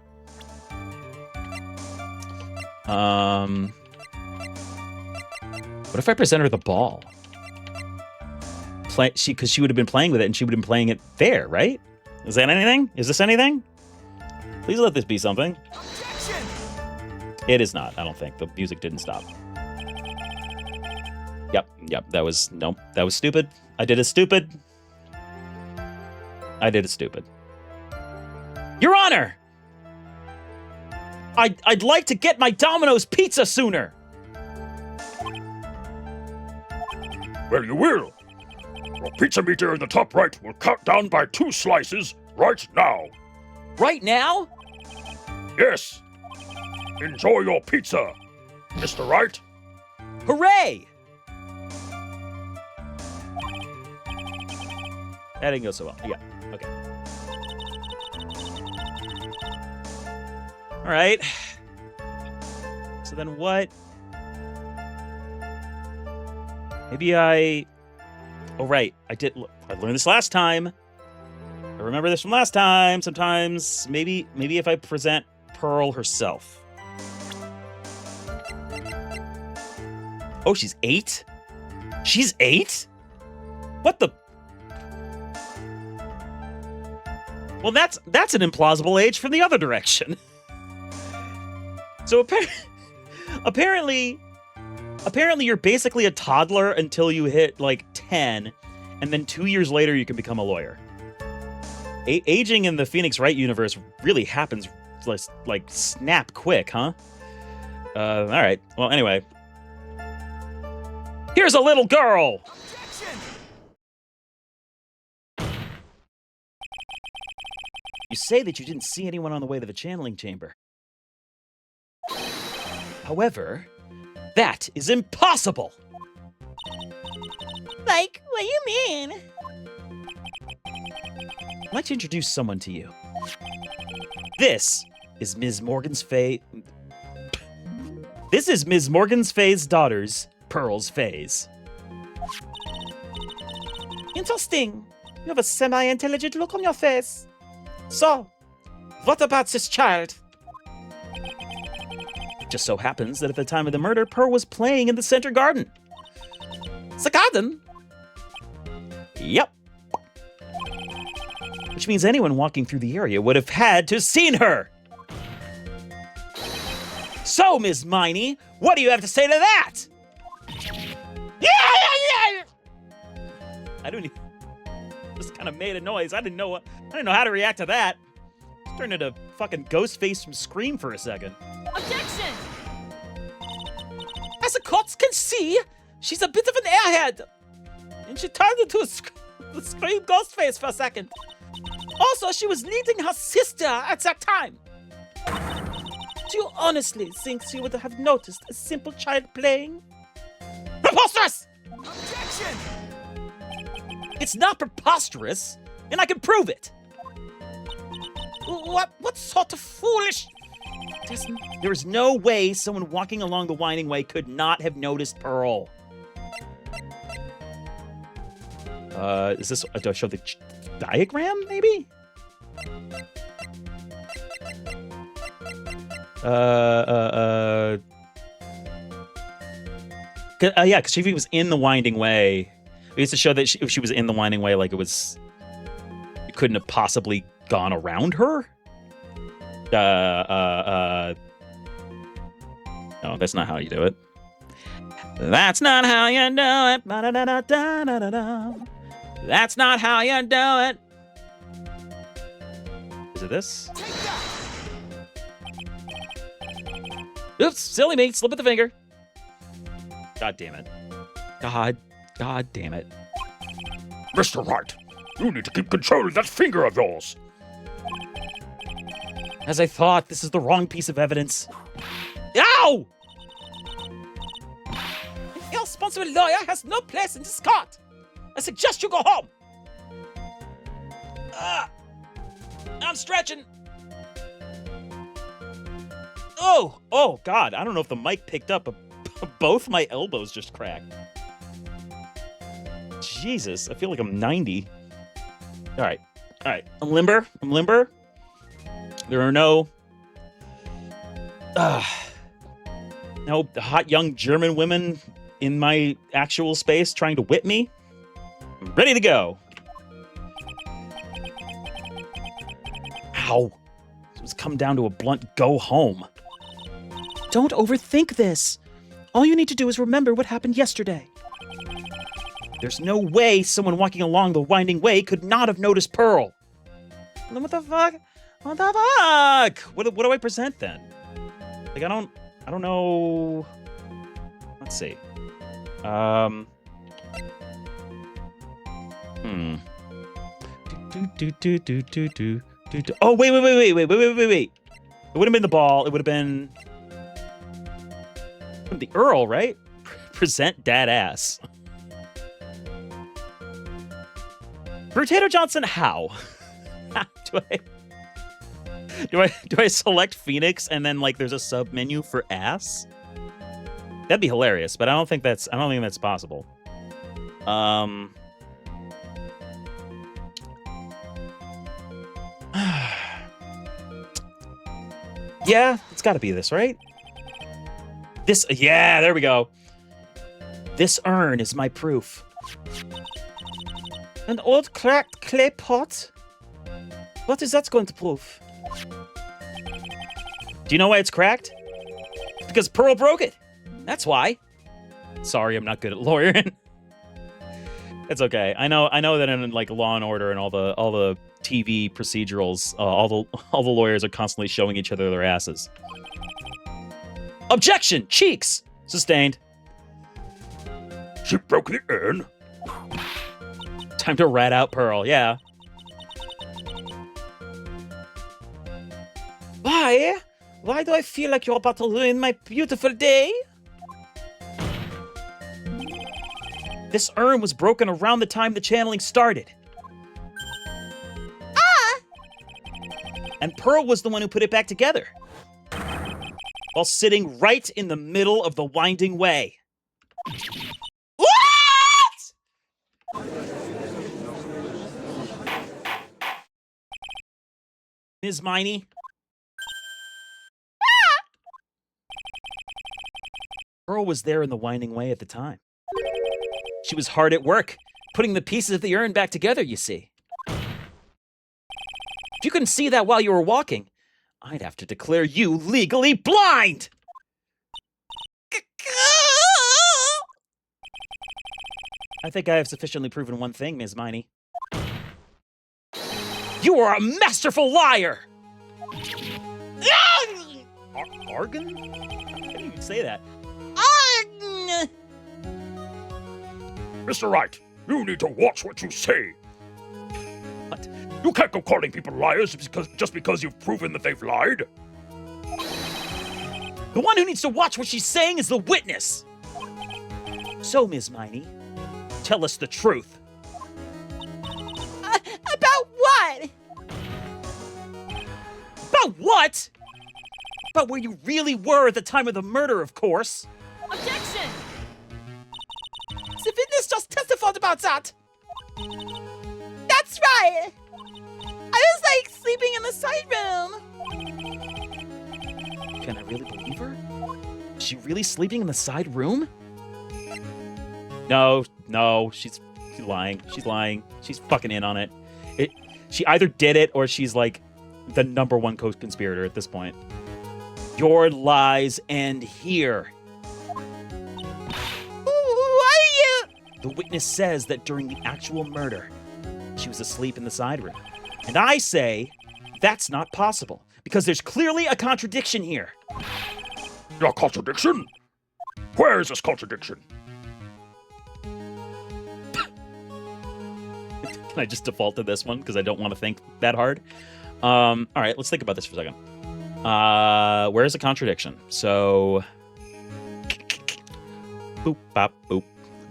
What if I present her the ball? Because she would have been playing with it, and she would have been playing it there, right? Is that anything? Is this anything? Please let this be something. Objection! It is not, I don't think. The music didn't stop. Yep, that was... Nope, that was stupid. I did it stupid. Your Honor! I'd like to get my Domino's pizza sooner! Well, you will. Your pizza meter in the top right will count down by 2 slices right now. Right now? Yes. Enjoy your pizza, Mr. Right. Hooray! That didn't go so well. Yeah, okay. All right. So then what? Maybe I... Oh, right. I learned this last time. I remember this from last time. Sometimes, maybe if I present Pearl herself. Oh, she's 8? She's 8? What the... Well, that's an implausible age from the other direction. So apparently you're basically a toddler until you hit like 10, and then 2 years later you can become a lawyer. Aging in the Phoenix Wright universe really happens like snap quick, huh? All right. Well, anyway. Here's a little girl. Objection! You say that you didn't see anyone on the way to the channeling chamber. However, that is impossible. Like, what do you mean? I'd like to introduce someone to you. This is Ms. Morgan's Faye. This is Ms. Morgan's Faye's daughter's Pearl's Faye's. Interesting. You have a semi-intelligent look on your face. So, what about this child? Just so happens that at the time of the murder, Pearl was playing in the center garden. The garden? Yep. Which means anyone walking through the area would have had to seen her. So, Ms. Miney, what do you have to say to that? I don't even... Just kind of made a noise. I didn't know how to react to that. Turned into fucking Ghostface from Scream for a second. Objection! As the courts can see, she's a bit of an airhead. And she turned into a Scream Ghostface for a second. Also, she was leading her sister at that time. Do you honestly think she would have noticed a simple child playing? Preposterous! Objection! It's not preposterous, and I can prove it. What sort of foolish... There is no way someone walking along the winding way could not have noticed Pearl. Is this... Do I show the diagram, maybe? Yeah, because she was in the winding way. We used to show that if she was in the winding way, like it couldn't have possibly gone around her. No, that's not how you do it. That's not how you do it. Ba-da-da-da-da-da-da-da. That's not how you do it. Is it this? Take that! Oops, silly me, slip of the finger. God damn it. God damn it. Mr. Right, you need to keep control of that finger of yours. As I thought, this is the wrong piece of evidence. Ow! An irresponsible lawyer has no place in this court. I suggest you go home. I'm stretching. Oh, God. I don't know if the mic picked up, but both my elbows just cracked. Jesus, I feel like I'm 90. All right. I'm limber. There are no hot young German women in my actual space trying to whip me. I'm ready to go. Ow. It's come down to a blunt go home. Don't overthink this. All you need to do is remember what happened yesterday. There's no way someone walking along the winding way could not have noticed Pearl. Then what the fuck? What the fuck? What do I present then? Like, I don't know. Let's see. Hmm. Oh, wait. It would have been the ball. It would have been the Earl, right? Present dad ass. Potato Johnson, how? do I select Phoenix and then like there's a sub menu for ass? That'd be hilarious, but I don't think that's possible. Yeah, it's got to be this, right? Yeah, there we go. This urn is my proof. An old cracked clay pot? What is that going to prove? Do you know why it's cracked? Because Pearl broke it. That's why. Sorry, I'm not good at lawyering. It's okay. I know that in like Law and Order and all the TV procedurals, all the lawyers are constantly showing each other their asses. Objection! Cheeks! Sustained. She broke the urn. Time to rat out Pearl, yeah. Why? Why do I feel like you're about to ruin my beautiful day? This urn was broken around the time the channeling started. And Pearl was the one who put it back together. While sitting right in the middle of the winding way. What?! Ms. Miney? Pearl was there in the winding way at the time. She was hard at work, putting the pieces of the urn back together, you see. If you couldn't see that while you were walking, I'd have to declare you legally blind! I think I have sufficiently proven one thing, Ms. Miney. You are a masterful liar! Argon? How do you even say that? Argon! Mr. Wright, you need to watch what you say. What? You can't go calling people liars just because you've proven that they've lied. The one who needs to watch what she's saying is the witness. So, Ms. Miney, tell us the truth. About what? About what? About where you really were at the time of the murder, of course. Objection! The witness just testified about that. That's right. I was like sleeping in the side room. Can I really believe her? Is she really sleeping in the side room? No, she's lying. She's lying. She's fucking in on it. She either did it or she's like the #1 co-conspirator at this point. Your lies end here. The witness says that during the actual murder, she was asleep in the side room. And I say that's not possible, because there's clearly a contradiction here. A contradiction? Where is this contradiction? Can I just default to this one, because I don't want to think that hard? All right, let's think about this for a second. Where's the contradiction? So... Boop, bop, boop.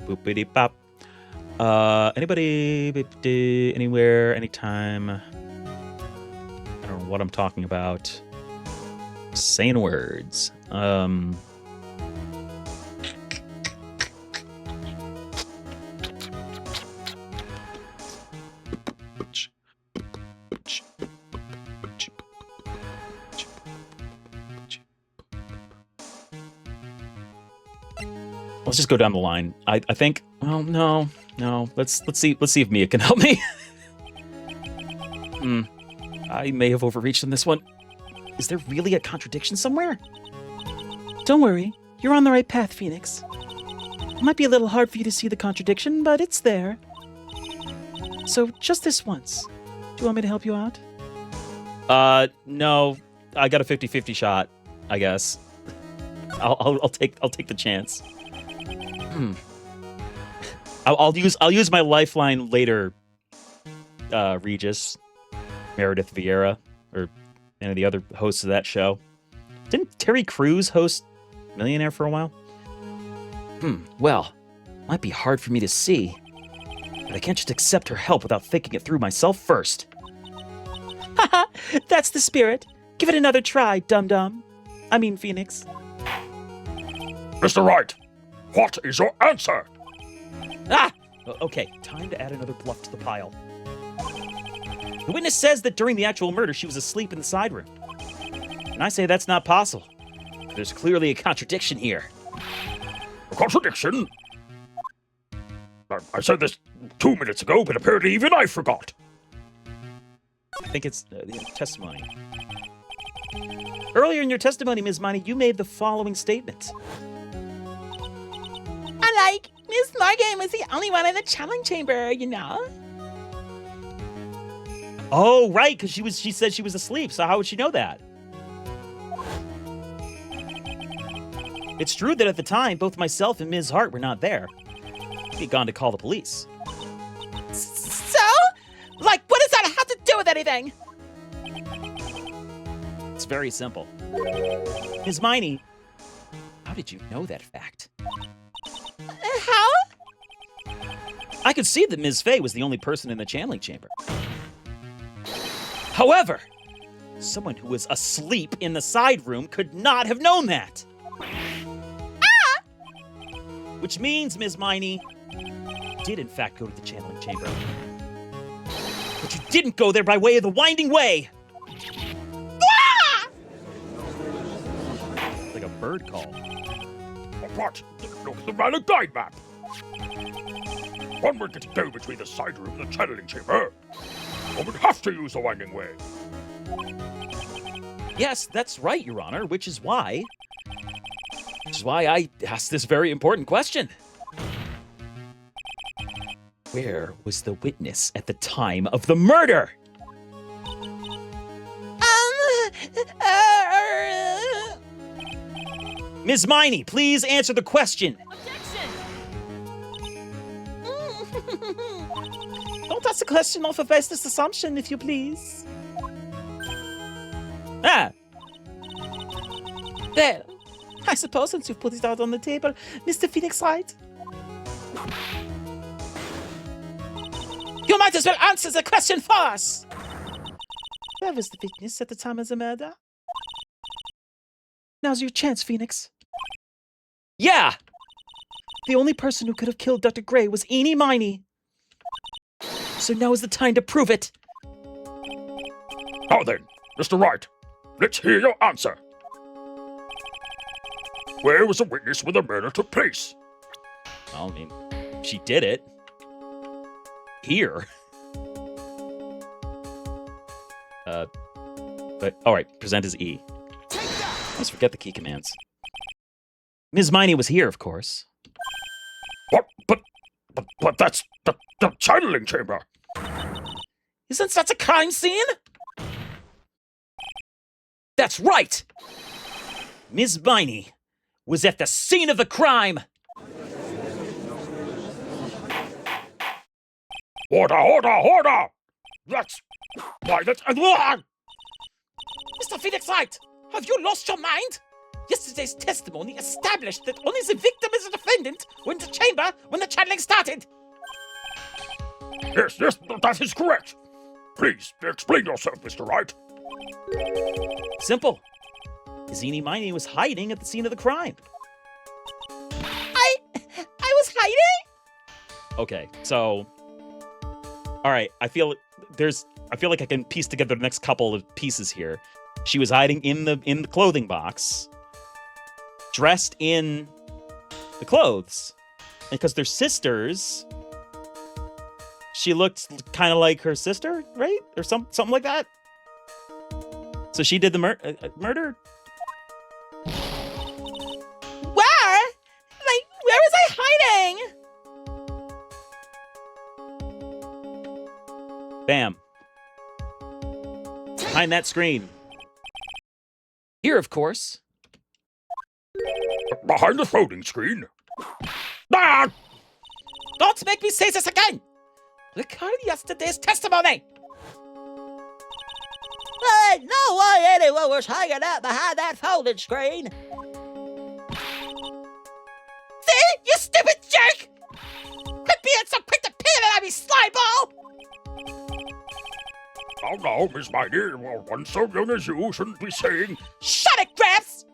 Boopity bop. Anybody, anywhere, anytime. I don't know what I'm talking about. Saying words. Let's just go down the line. I think. Well, no. Let's see if Mia can help me. I may have overreached on this one. Is there really a contradiction somewhere? Don't worry, you're on the right path, Phoenix. It might be a little hard for you to see the contradiction, but it's there. So just this once. Do you want me to help you out? No. I got a 50-50 shot, I guess. I'll take the chance. I'll use my lifeline later. Regis, Meredith Vieira, or any of the other hosts of that show. Didn't Terry Crews host Millionaire for a while? Well, might be hard for me to see, but I can't just accept her help without thinking it through myself first. Haha, that's the spirit. Give it another try, dum-dum. I mean, Phoenix. Mr. Wright, what is your answer? Okay, time to add another bluff to the pile. The witness says that during the actual murder, she was asleep in the side room. And I say that's not possible. There's clearly a contradiction here. A contradiction? I said this 2 minutes ago, but apparently even I forgot. I think it's testimony. Earlier in your testimony, Ms. Miney, you made the following statement. Miss Morgan was the only one in the challenge chamber, you know? Oh, right, because she said she was asleep, so how would she know that? It's true that at the time, both myself and Ms. Hart were not there. She'd gone to call the police. So? What does that have to do with anything? It's very simple. Ms. Miney, how did you know that fact? How? I could see that Ms. Fay was the only person in the channeling chamber. However, someone who was asleep in the side room could not have known that. Which means, Ms. Miney, you did in fact go to the channeling chamber. But you didn't go there by way of the winding way. Like a bird call. What? Look at the random guide map. One would get to go between the side room and the channeling chamber. One would have to use the winding way. Yes, that's right, Your Honor, which is why I asked this very important question. Where was the witness at the time of the murder? Ms. Miney, please answer the question. Objection! Don't ask a question off of baseless assumption, if you please. Ah, Well, I suppose since you've put it out on the table, Mr. Phoenix Wright, you might as well answer the question for us. Where was the witness at the time of the murder? Now's your chance, Phoenix. yeah. The only person who could have killed Dr. Gray was Eenie Miney. So now is the time to prove it. Now then, Mr. Wright, let's hear your answer. Where was the witness when the murder took place? Well, I mean, she did it. Here. But, alright, present as E. Let's forget the key commands. Ms. Miney was here, of course. What? But that's the channeling chamber. Isn't that a crime scene? That's right! Ms. Miney was at the scene of the crime! Order! That's... Why, that's... Mr. Phoenix Wright, have you lost your mind? Yesterday's testimony established that only the victim is a defendant who in the chamber when the channeling started. Yes, that is correct. Please, explain yourself, Mr. Wright. Simple. Eenie Miney was hiding at the scene of the crime. I was hiding? Okay, so... Alright, I feel like I can piece together the next couple of pieces here. She was hiding in the clothing box, dressed in the clothes. Because they're sisters, she looked kind of like her sister, right? Or something like that. So she did the murder? Where? Where was I hiding? Bam. Behind that screen. Here, of course. Behind the loading screen. Ah! Don't make me say this again! Recall yesterday's testimony! Hey, no way anyone was hanging out behind that folding screen. See? You stupid jerk! Quit being so quick to pivot at me, slyball! Now, Miss Mighty, one so young as you shouldn't be saying... Shut it, Gramps!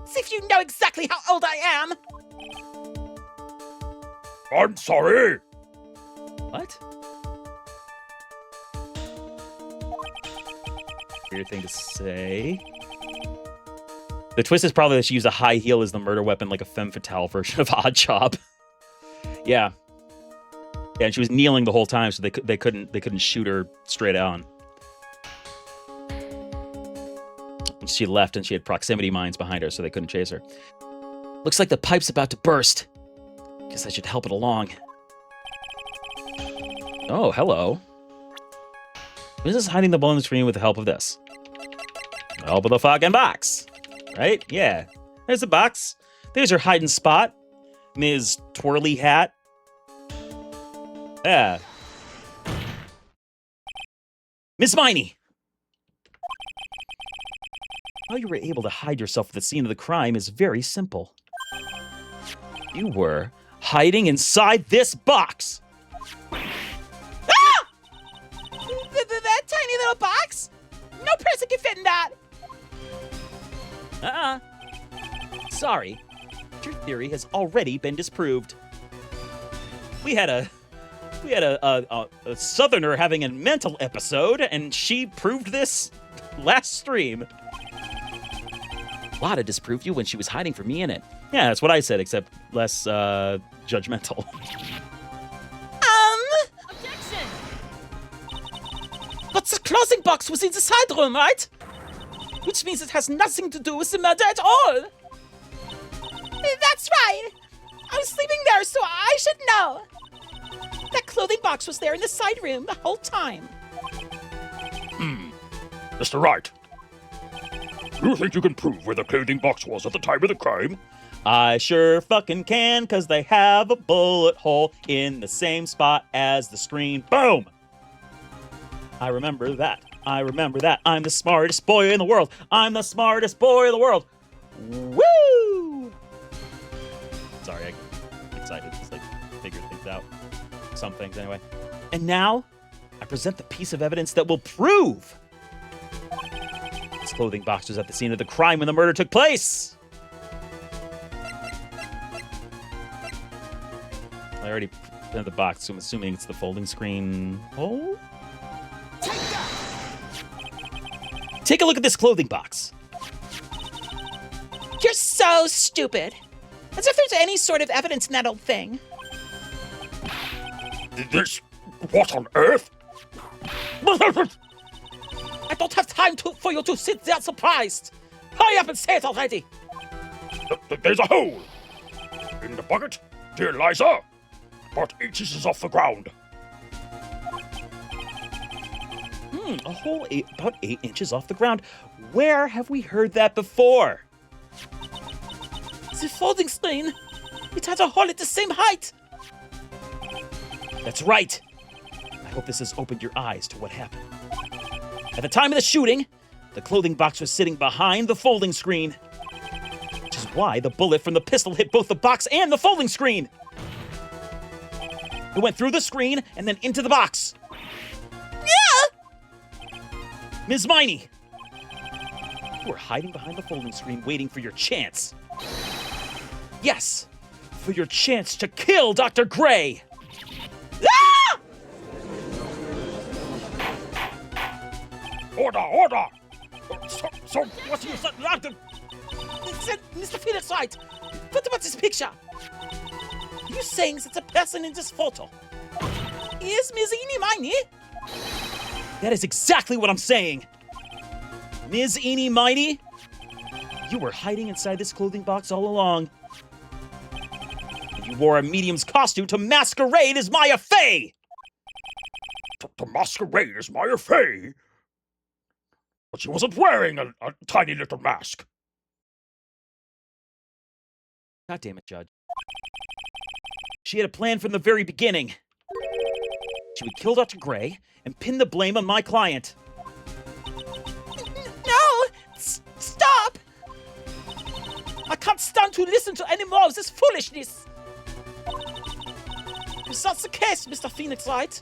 See if you know exactly how old I am! I'm sorry! What? Weird thing to say. The twist is probably that she used a high heel as the murder weapon, like a femme fatale version of Odd Job. Yeah. Yeah, and she was kneeling the whole time, so they couldn't shoot her straight on. She left and she had proximity mines behind her, so they couldn't chase her. Looks like the pipe's about to burst. Guess I should help it along. Oh, hello. Who's this hiding the ball on the screen with the help of this? The help of the fucking box. Right? Yeah. There's the box. There's her hiding spot. Ms. Twirly Hat. Yeah. Miss Miney! How you were able to hide yourself at the scene of the crime is very simple. You were hiding inside this box! Ah! That tiny little box? No person can fit in that! Sorry. Your theory has already been disproved. We had a southerner having a mental episode, and she proved this last stream. Lada disproved you when she was hiding from me in it. Yeah, that's what I said, except less judgmental. Objection! But the closing box was in the side room, right? Which means it has nothing to do with the murder at all! That's right! I was sleeping there, so I should know! That clothing box was there in the side room the whole time. Mr. Wright, you think you can prove where the clothing box was at the time of the crime? I sure fucking can, because they have a bullet hole in the same spot as the screen. Boom! I remember that. I remember that. I'm the smartest boy in the world. I'm the smartest boy in the world. Woo! Sorry, I get excited. Just like figure things out. Some things, anyway. And now, I present the piece of evidence that will prove this clothing box was at the scene of the crime when the murder took place. I already presented the box, so I'm assuming it's the folding screen hole? Take a look at this clothing box. You're so stupid. As if there's any sort of evidence in that old thing. This... what on earth? I don't have time for you to sit there surprised! Hurry up and say it already! There's a hole! In the bucket, dear Liza, about 8 inches off the ground. A hole about 8 inches off the ground. Where have we heard that before? The folding screen! It has a hole at the same height! That's right. I hope this has opened your eyes to what happened. At the time of the shooting, the clothing box was sitting behind the folding screen, which is why the bullet from the pistol hit both the box and the folding screen. It went through the screen and then into the box. Yeah! Ms. Miney, you were hiding behind the folding screen waiting for your chance. Yes, for your chance to kill Dr. Gray. Ah! Order! So what you said? Mr. Phoenix Wright, what about this picture? You saying it's a person in this photo? Is Ms. Eenie Miney? That is exactly what I'm saying. Ms. Eenie Miney, you were hiding inside this clothing box all along. You wore a medium's costume to masquerade as Maya Fey! To masquerade as Maya Fey? But she wasn't wearing a tiny little mask. God damn it, Judge. She had a plan from the very beginning. She would kill Dr. Gray and pin the blame on my client. No! Stop! I can't stand to listen to any more of this foolishness. If that's the case, Mr. Phoenix Wright,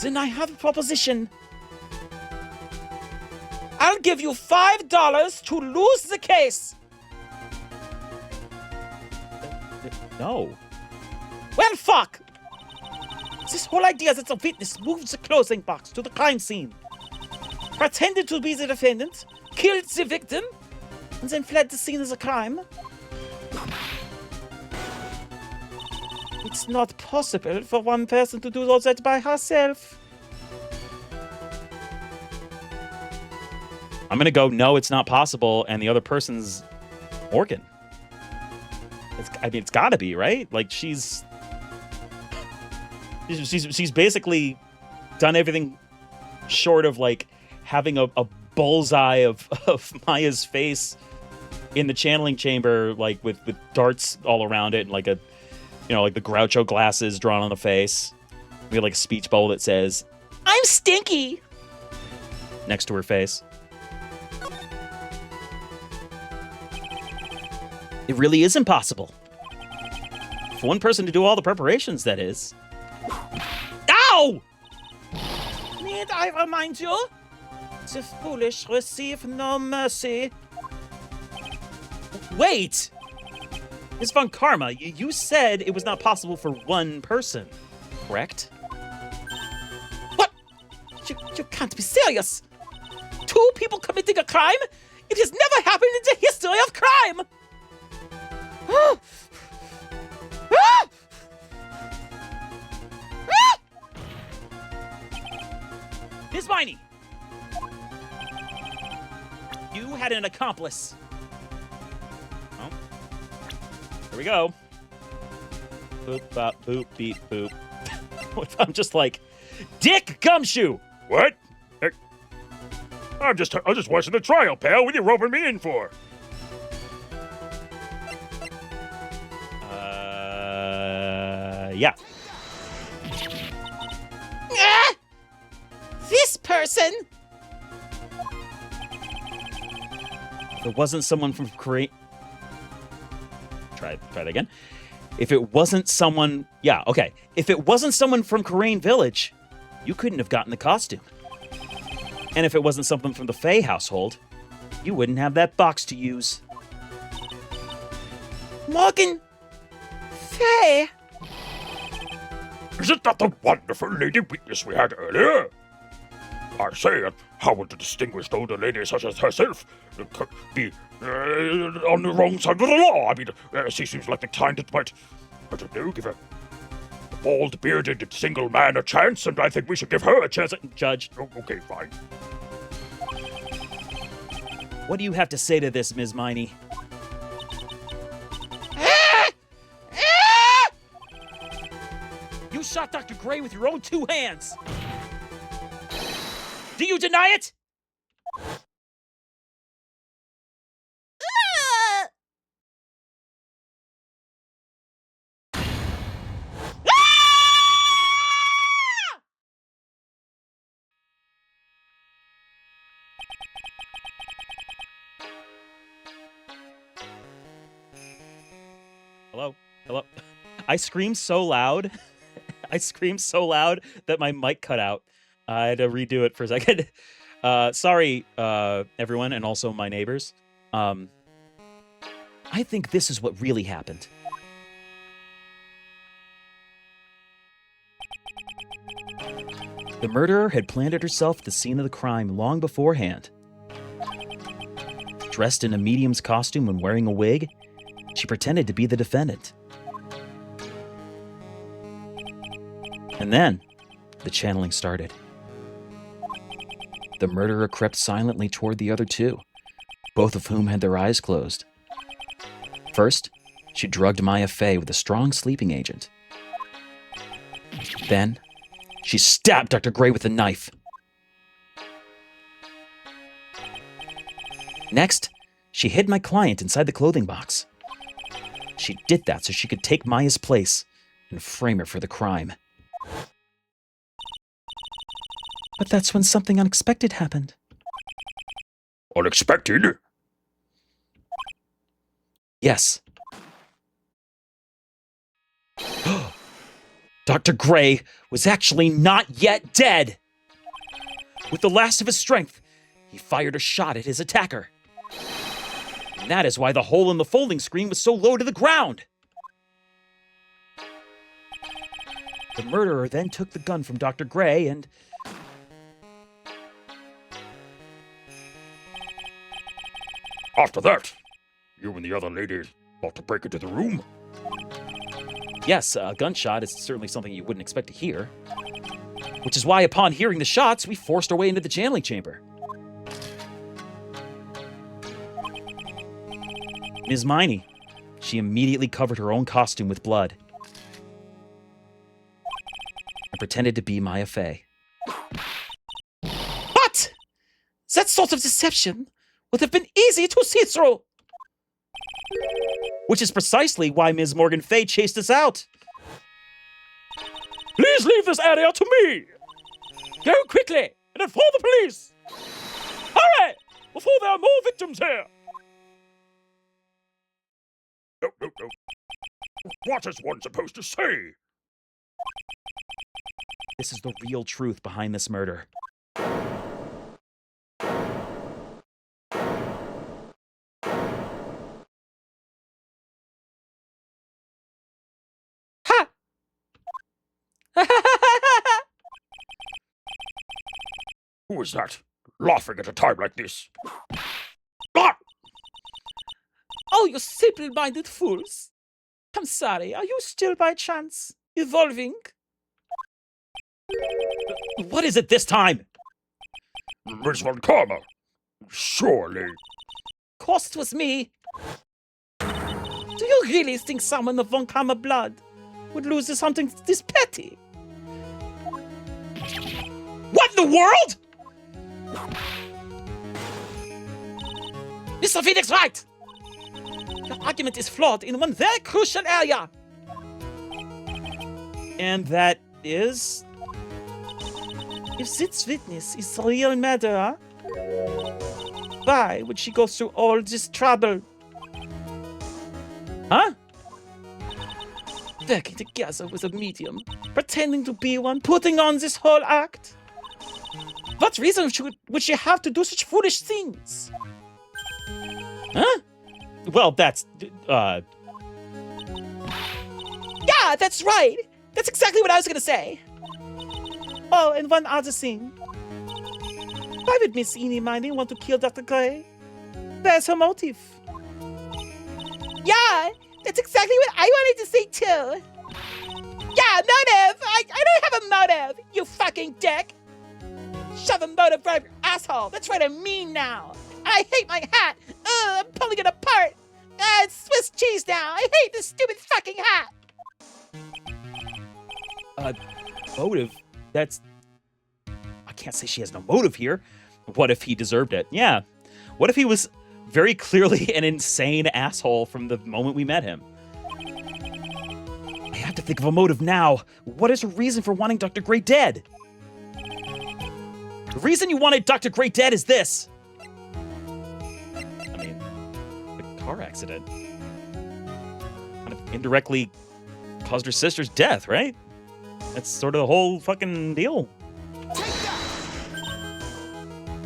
then I have a proposition. I'll give you $5 to lose the case. No. Well, fuck! This whole idea that the witness moved the clothing box to the crime scene, pretended to be the defendant, killed the victim, and then fled the scene of the crime. It's not possible for one person to do all that by herself. I'm gonna go, no, it's not possible, and the other person's Morgan. It's gotta be, right? Like, she's basically done everything short of, like, having a bullseye of Maya's face in the channeling chamber, like, with darts all around it, and, like, like the Groucho glasses drawn on the face. We have, like, a speech bubble that says, I'm stinky! next to her face. It really is impossible. For one person to do all the preparations, that is. Ow! Need I remind you? The foolish receive no mercy. Wait! Ms. Von Karma, you said it was not possible for one person, correct? What? You can't be serious! 2 people committing a crime? It has never happened in the history of crime! Ms. Viney! You had an accomplice. Oh. Here we go. Boop, bop, boop, beep, boop. What if I'm just like, Dick Gumshoe! What? I'm just watching the trial, pal. What are you roping me in for? Yeah. This person? If it wasn't someone from Korea... Try that again. If it wasn't someone... Yeah, okay. If it wasn't someone from Korean Village, you couldn't have gotten the costume. And if it wasn't someone from the Faye household, you wouldn't have that box to use. Morgan. Faye. Isn't that the wonderful lady witness we had earlier? I say, how would a distinguished older lady such as herself be on the wrong side of the law? I mean, she seems like the kind that might, I don't know, give a bald, bearded, single man a chance, and I think we should give her a chance. Judge. Oh, okay, fine. What do you have to say to this, Ms. Miney? You shot Dr. Gray with your own 2 hands. Do you deny it? Hello? Hello? I screamed so loud. I screamed so loud that my mic cut out. I had to redo it for a second. Sorry, everyone, and also my neighbors. I think this is what really happened. The murderer had planted herself at the scene of the crime long beforehand. Dressed in a medium's costume and wearing a wig, she pretended to be the defendant. And then, the channeling started. The murderer crept silently toward the other 2, both of whom had their eyes closed. First, she drugged Maya Fey with a strong sleeping agent. Then, she stabbed Dr. Gray with a knife. Next, she hid my client inside the clothing box. She did that so she could take Maya's place and frame her for the crime. But that's when something unexpected happened. Unexpected? Yes. Dr. Gray was actually not yet dead. With the last of his strength, he fired a shot at his attacker. And that is why the hole in the folding screen was so low to the ground. The murderer then took the gun from Dr. Gray and... After that, you and the other lady thought to break into the room? Yes, a gunshot is certainly something you wouldn't expect to hear. Which is why, upon hearing the shots, we forced our way into the channeling chamber. Ms. Miney, she immediately covered her own costume with blood and pretended to be Maya Fey. But that sort of deception would have been easy to see through. Which is precisely why Ms. Morgan Fay chased us out. Please leave this area to me! Go quickly And inform the police! Hurry! Before there are more victims here! No. What is one supposed to say? This is the real truth behind this murder. Ha! Who is that? Laughing at a time like this? Ah! Oh, you simple-minded fools. I'm sorry, are you still by chance evolving? What is it this time? Ms. Von Karma. Surely. Of course it was me. Do you really think someone of Von Karma blood would lose to something this petty? What in the world? Mr. Phoenix, right! Your argument is flawed in one very crucial area. And that is? If this witness is the real murderer, why would she go through all this trouble? Huh? Working together with a medium, pretending to be one, putting on this whole act? What reason would she have to do such foolish things? Huh? Well, that's, Yeah, that's right. That's exactly what I was gonna say. Oh, and one other thing. Why would Miss Eenie Miney want to kill Dr. Gray? There's her motive. Yeah, that's exactly what I wanted to say too. Yeah, motive! I don't have a motive, you fucking dick! Shove a motive right up your asshole. That's what I mean now. I hate my hat. I'm pulling it apart. It's Swiss cheese now. I hate this stupid fucking hat. Motive? That's... I can't say she has no motive here. What if he deserved it? Yeah. What if he was very clearly an insane asshole from the moment we met him? I have to think of a motive now. What is her reason for wanting Dr. Gray dead? The reason you wanted Dr. Gray dead is this. I mean, the car accident kind of indirectly caused her sister's death, right? That's sort of the whole fucking deal.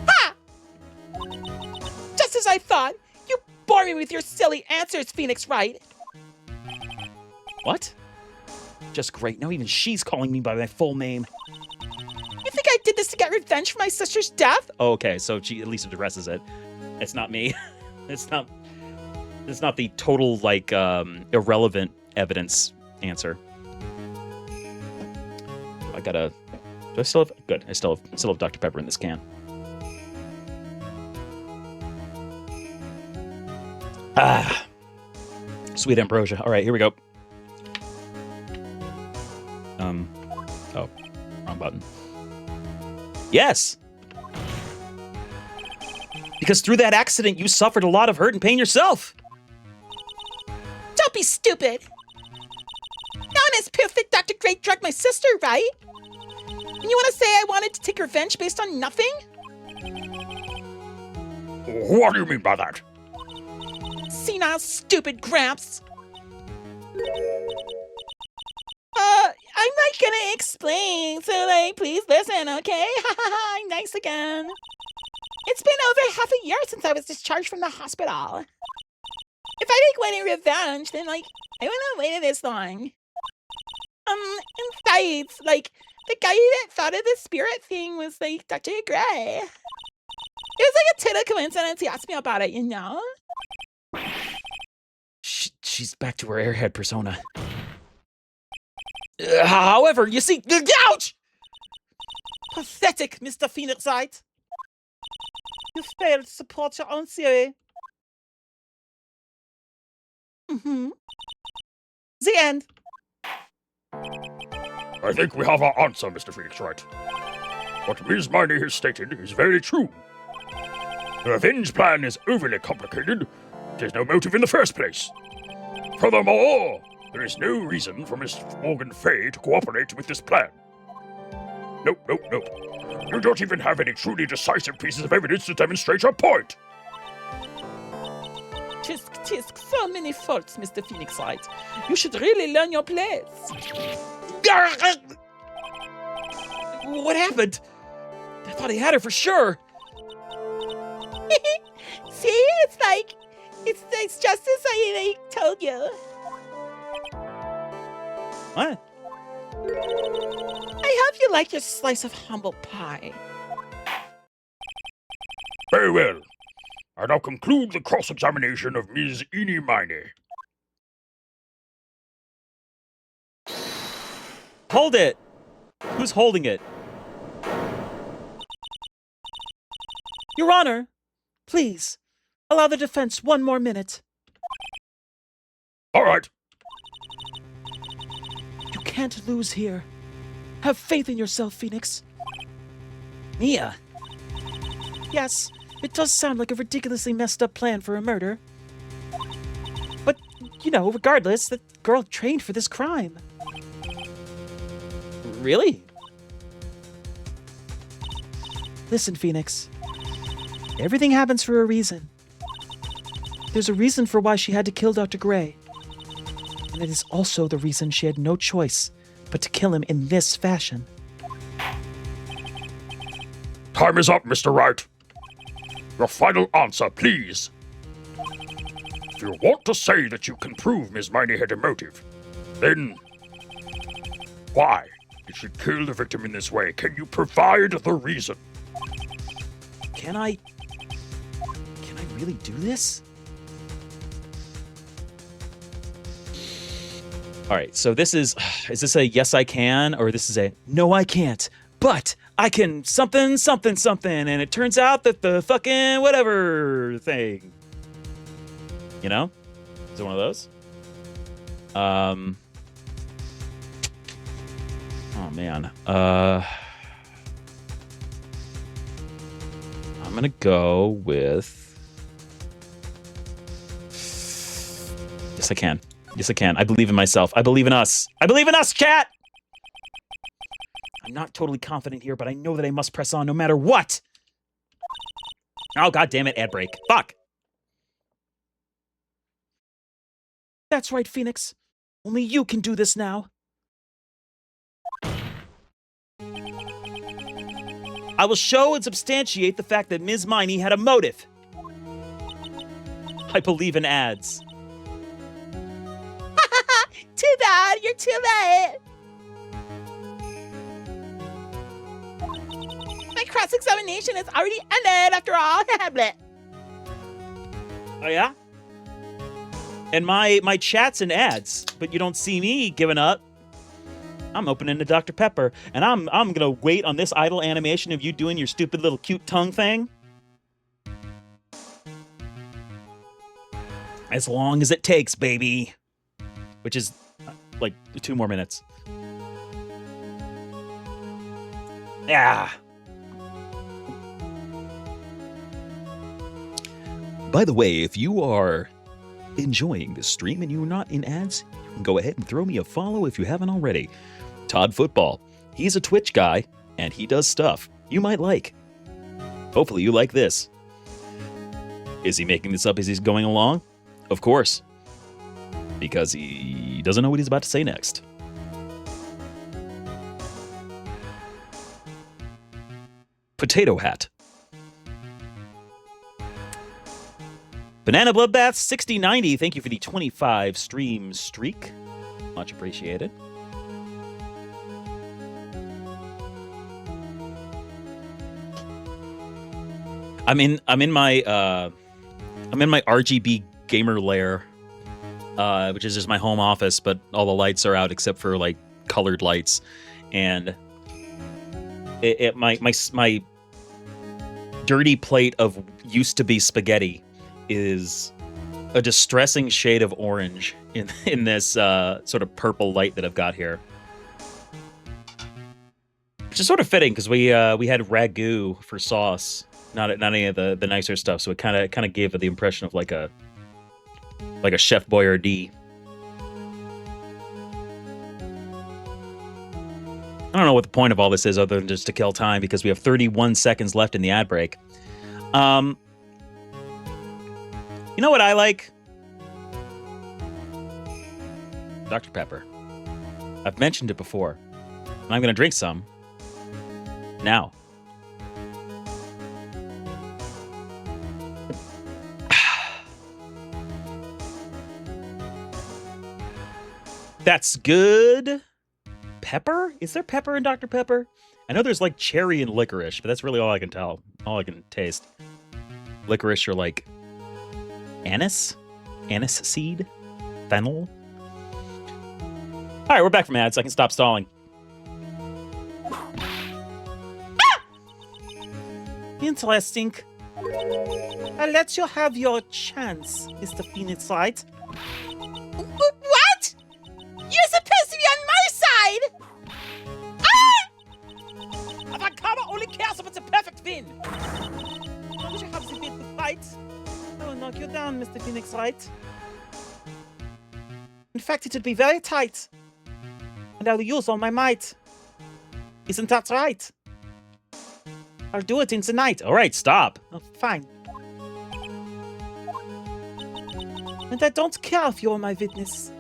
Ha! Just as I thought. You bore me with your silly answers, Phoenix Wright. What? Just great. Now even she's calling me by my full name. You think I did this to get revenge for my sister's death? Oh, okay, so she at least addresses it. It's not me. It's not the total, like, irrelevant evidence answer. I gotta... Do I still have... Good, I still have Dr. Pepper in this can. Ah. Sweet ambrosia. All right, here we go. Oh, wrong button. Yes! Because through that accident, you suffered a lot of hurt and pain yourself. Don't be stupid. No one is proof that Dr. Gray drugged my sister, right? And you want to say I wanted to take revenge based on nothing? What do you mean by that? Senile, stupid Gramps. I'm not gonna explain, so please listen, okay? I'm nice again. It's been over half a year since I was discharged from the hospital. If I wanted revenge, then I wouldn't have waited this long. And besides, the guy that thought of the spirit thing was Dr. Gray. It was a total coincidence he asked me about it, you know? She's back to her airhead persona. However, you see, ouch! Pathetic, Mr. Phoenixite. You failed to support your own theory. The end. I think we have our answer, Mr. Phoenix Wright. What Ms. Miney has stated is very true. The revenge plan is overly complicated. There's no motive in the first place. Furthermore, there is no reason for Miss Morgan Fay to cooperate with this plan. Nope. You don't even have any truly decisive pieces of evidence to demonstrate your point. Tisk, so many faults, Mr. Phoenixite. You should really learn your place. What happened? I thought he had her for sure. See, it's just as I told you. What? I hope you like your slice of humble pie. Very well. I now conclude the cross-examination of Ms. Eenie Miney. Hold it! Who's holding it? Your Honor, please, allow the defense 1 more minute. All right. You can't lose here. Have faith in yourself, Phoenix. Mia. Yes, it does sound like a ridiculously messed up plan for a murder. But, regardless, the girl trained for this crime. Really? Listen, Phoenix. Everything happens for a reason. There's a reason for why she had to kill Dr. Gray. And it is also the reason she had no choice but to kill him in this fashion. Time is up, Mr. Wright. Your final answer, please. If you want to say that you can prove Ms. Miney had a motive, then why did she kill the victim in this way? Can you provide the reason? Can I really do this? All right, so is this a yes I can, or this is a no I can't, but I can something, and it turns out that the fucking whatever thing. You know? Is it one of those? Oh man. I'm gonna go with Yes, I can. Yes, I can. I believe in myself. I believe in us. I believe in us, chat! I'm not totally confident here, but I know that I must press on no matter what! Oh, god damn it, ad break. Fuck! That's right, Phoenix. Only you can do this now. I will show and substantiate the fact that Ms. Miney had a motive. I believe in ads. Too bad, you're too late. My cross-examination is already ended after all. Bleh. Oh yeah? And my chat's in ads, but you don't see me giving up. I'm opening to Dr. Pepper, and I'm gonna wait on this idle animation of you doing your stupid little cute tongue thing. As long as it takes, baby. Which is like 2 more minutes. Yeah. By the way, if you are enjoying this stream and you're not in ads, you can go ahead and throw me a follow if you haven't already. Todd Football. He's a Twitch guy, and he does stuff you might like. Hopefully you like this. Is he making this up as he's going along? Of course. Because he doesn't know what he's about to say next. Potato Hat. Banana Bloodbath 6090, thank you for the 25 stream streak. Much appreciated. I'm in my RGB gamer lair, which is just my home office, but all the lights are out except for like colored lights, and my dirty plate of used to be spaghetti is a distressing shade of orange in this sort of purple light that I've got here. Which is sort of fitting because we had ragu for sauce, not any of the nicer stuff, so it kind of gave it the impression of like a Chef Boyardee. I don't know what the point of all this is other than just to kill time because we have 31 seconds left in the ad break. You know what I like? Dr. Pepper. I've mentioned it before. And I'm going to drink some now. That's good. Pepper? Is there pepper in Dr. Pepper? I know there's like cherry and licorice, but that's really all I can tell. All I can taste. Licorice or like anise? Anise seed? Fennel? All right, we're back from ads. I can stop stalling. Interesting. I'll let you have your chance, Mr. Phoenix Light. What? You're supposed to be on my side! Ah! Avakama only cares if it's a perfect win. I wish I have the bit to fight. I will knock you down, Mr. Phoenix Light. In fact, it would be very tight. And I'll use all my might. Isn't that right? I'll do it in the night. All right, stop. Oh, fine. And I don't care if you're my witness.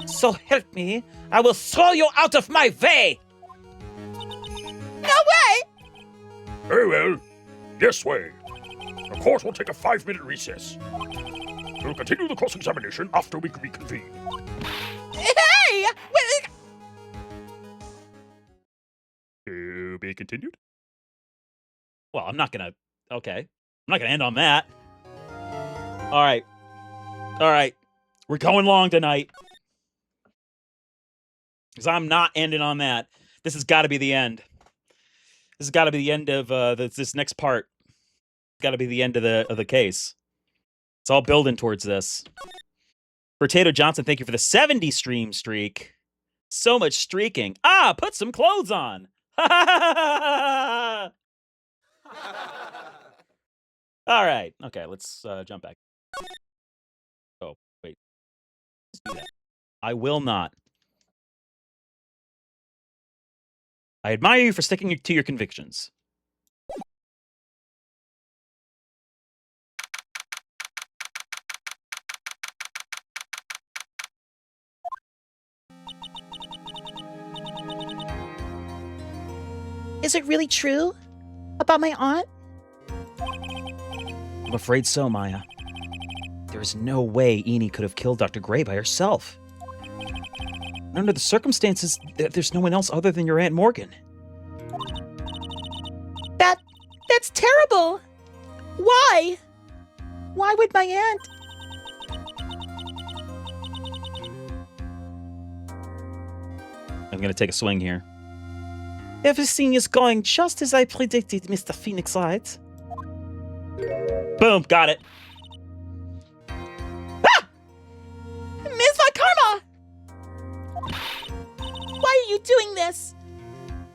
So help me, I will throw you out of my way! No way! Very well. This way. The court will take a 5-minute recess. We'll continue the cross-examination after we reconvene. Hey! To be continued? Well, I'm not gonna... Okay. I'm not gonna end on that. All right. All right. We're going long tonight. Because I'm not ending on that. This has got to be the end. This has got to be the end of this next part. It's got to be the end of the case. It's all building towards this. Potato Johnson, thank you for the 70 stream streak. So much streaking. Ah, put some clothes on. All right. Okay, let's jump back. Oh, wait. Let's do that. I will not. I admire you for sticking to your convictions. Is it really true? About my aunt? I'm afraid so, Maya. There is no way Eni could have killed Dr. Gray by herself. And under the circumstances, there's no one else other than your Aunt Morgan. That's terrible! Why? Why would my aunt? I'm gonna take a swing here. Everything is going just as I predicted, Mr. Phoenix Light. Boom, got it. Ah! Miss my karma! Why are you doing this?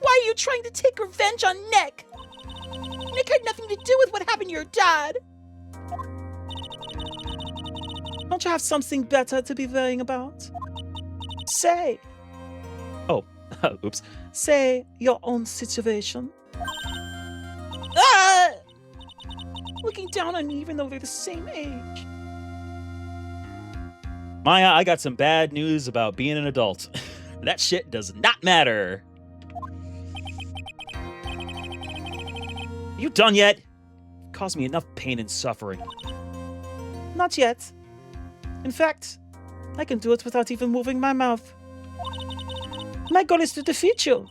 Why are you trying to take revenge on Nick? Nick had nothing to do with what happened to your dad. Don't you have something better to be worrying about? Say. Oh, oops. Say your own situation. Ah! Looking down on me even though they're the same age. Maya, I got some bad news about being an adult. That shit does not matter. You done yet? Caused me enough pain and suffering. Not yet. In fact, I can do it without even moving my mouth. My goal is to defeat you,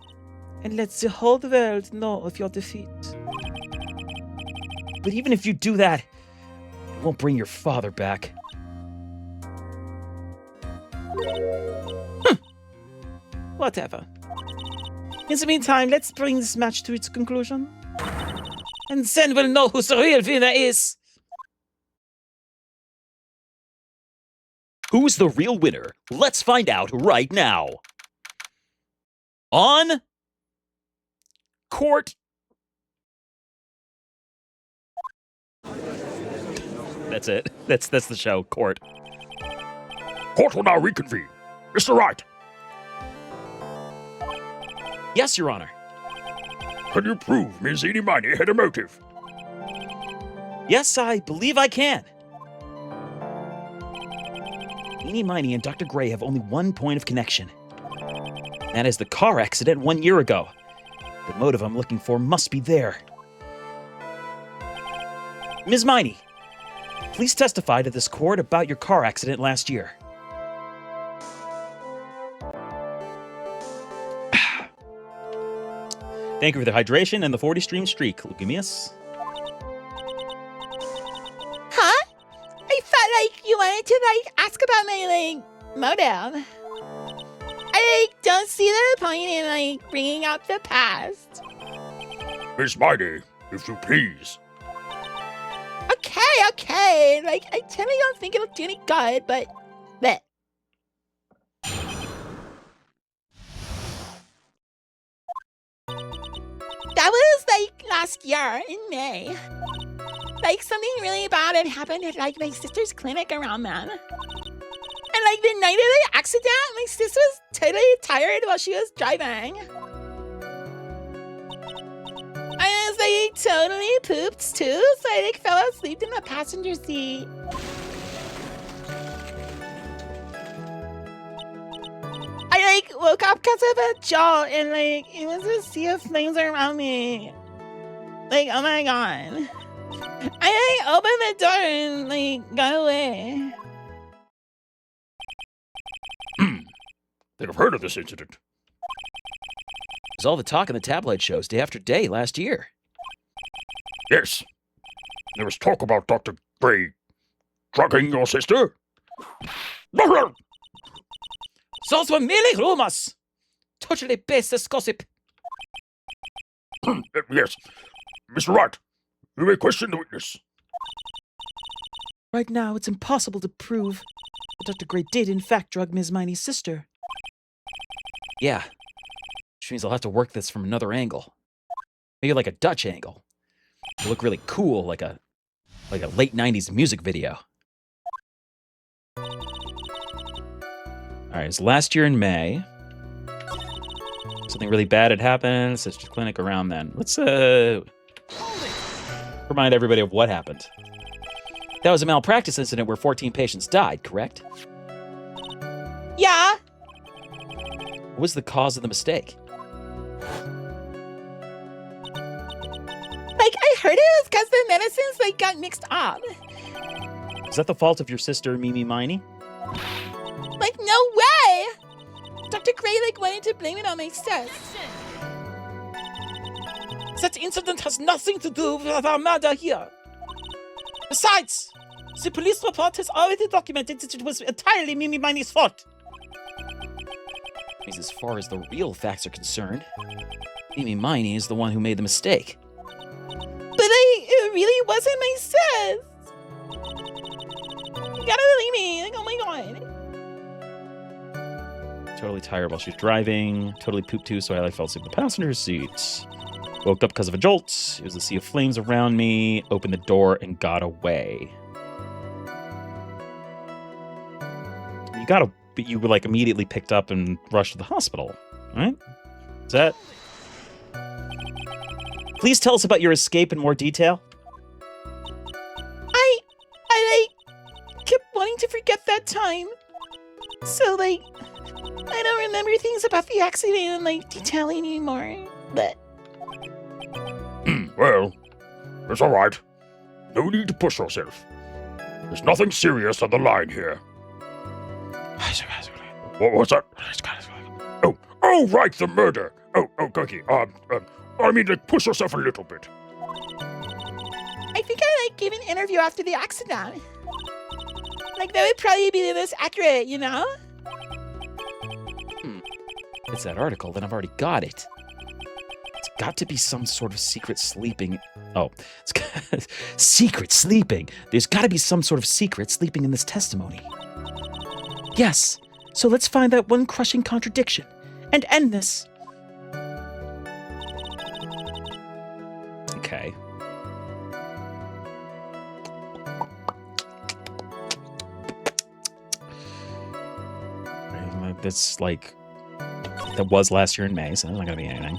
and let the whole world know of your defeat. But even if you do that, it won't bring your father back. Whatever. In the meantime, let's bring this match to its conclusion. And then we'll know who the real winner is. Who's the real winner? Let's find out right now. On court. That's it. That's the show, court. Court will now reconvene. Mr. Wright, Yes, Your Honor. can you prove Ms. Eenie had a motive? Yes, I believe I can. Eenie Miney and Dr. Gray have only one point of connection. That is the car accident 1 year ago. The motive I'm looking for must be there. Ms. Miney, please testify to this court about your car accident last year. Thank you for the hydration and the 40 stream streak, Leukemius. Huh? I felt like you wanted to, ask about my, motive. I, don't see the point in, bringing up the past. Miss Miney, if you please. Okay. I totally don't think it'll do any good, but... That was, last year in May. Something really bad had happened at, my sister's clinic around then. And, the night of the accident, my sister was totally tired while she was driving. I was, totally pooped, too, so I, fell asleep in the passenger seat. I, woke up because of a jolt, and, it was a sea of flames around me. Oh my god. I, opened the door and, got away. They have heard of this incident. There's all the talk in the tabloid shows day after day last year. Yes. There was talk about Dr. Gray drugging your sister. Those were merely rumors. Totally baseless gossip. Yes. Mr. Wright, you may question the witness. Right now, it's impossible to prove that Dr. Gray did, in fact, drug Ms. Miney's sister. Yeah. Which means I'll have to work this from another angle. Maybe like a Dutch angle. It'll look really cool, like a late 90s music video. Alright, it's last year in May. Something really bad had happened. Sister's clinic around then. Let's remind everybody of what happened. That was a malpractice incident where 14 patients died, correct? Yeah. What was the cause of the mistake? I heard it was because the medicines, got mixed up. Is that the fault of your sister, Mimi Miney? No way! Dr. Gray, wanted to blame it on my sis. That incident has nothing to do with our murder here. Besides, the police report has already documented that it was entirely Mimi Miney's fault. As far as the real facts are concerned, Mimi Miney is the one who made the mistake. But it really wasn't my sis. You gotta believe me. Oh my god. Totally tired while she was driving. Totally pooped too, so I fell asleep in the passenger seat. Woke up because of a jolt. It was a sea of flames around me. Opened the door and got away. you were like immediately picked up and rushed to the hospital, right? Is that? Please tell us about your escape in more detail. I kept wanting to forget that time. So, I don't remember things about the accident in, detail anymore. But Well, it's all right. No need to push yourself. There's nothing serious on the line here. What's that? Oh, right, the murder. Oh, Cookie. I mean, push yourself a little bit. I think I, gave an interview after the accident. That would probably be the most accurate, you know? It's that article, then I've already got it. It's got to be some sort of secret sleeping. Oh, secret sleeping. There's got to be some sort of secret sleeping in this testimony. Yes, so let's find that one crushing contradiction and end this. Okay. That's that was last year in May, so that's not gonna be anything.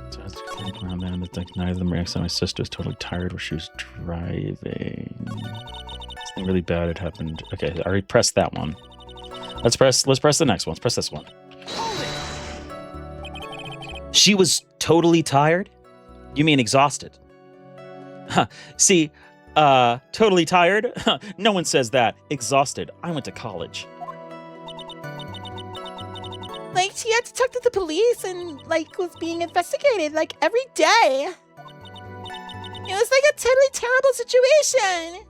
So it's around then. Neither of them reacts. My sister was totally tired while she was driving. Something really bad had happened. Okay, I already pressed that one. Let's press the next one. Let's press this one. She was totally tired? You mean exhausted? Huh. See, totally tired? No one says that. Exhausted. I went to college. She had to talk to the police and, was being investigated, every day. It was, a totally terrible situation.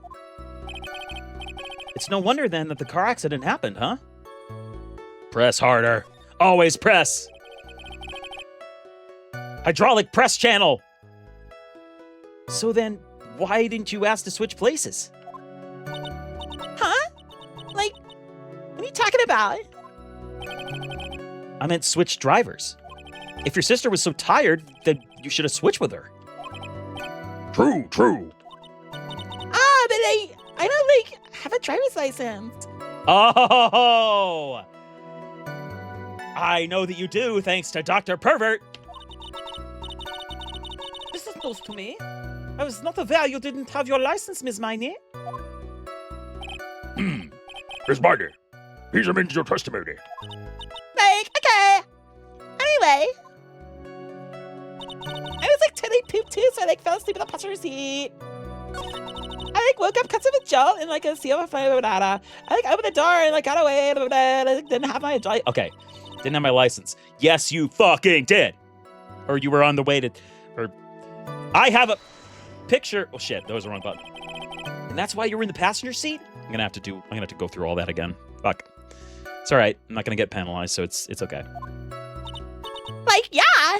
It's no wonder, then, that the car accident happened, huh? Press harder. Always press. Hydraulic press channel. So then, why didn't you ask to switch places? Huh? What are you talking about? I meant switch drivers. If your sister was so tired, then you should have switched with her. True. But I don't, have a driver's license. Oh! I know that you do, thanks to Dr. Pervert. This is news to me. I was not aware you didn't have your license, Miss Miney. Miss Miney, he's amended your testimony. Okay. Anyway. I was, totally pooped too, so I, fell asleep in the passenger seat. I, woke up because of a jolt and, a seal of fire, I, opened the door and, got away, and I didn't have my drive. Okay, didn't have my license. Yes, you fucking did. Or you were on the way to... Or... I have a picture... Oh, shit, that was the wrong button. And that's why you were in the passenger seat? I'm gonna have to go through all that again. Fuck. It's alright. I'm not gonna get penalized, so it's okay. Yeah. I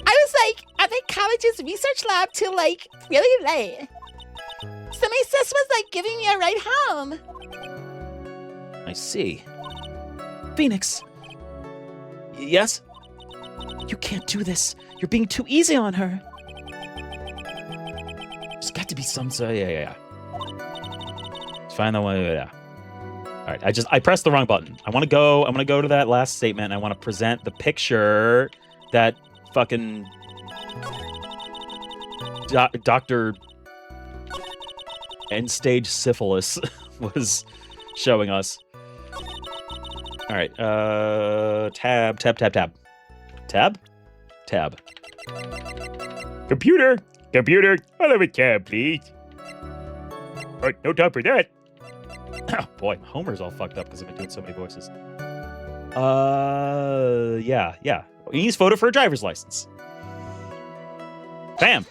was, at the college's research lab till, really late. So my sis was, giving me a ride home. I see. Phoenix. Yes? You can't do this. You're being too easy on her. There's got to be some... yeah. It's fine, that way, yeah. Alright, I pressed the wrong button. I want to go to that last statement, and I want to present the picture that fucking... Dr. End-stage syphilis was showing us. Alright, tab. Computer, I'll have a tab, please. Right, no time for that. Oh, boy, Homer's all fucked up because I've been doing so many voices. Yeah. He needs photo for a driver's license. Bam!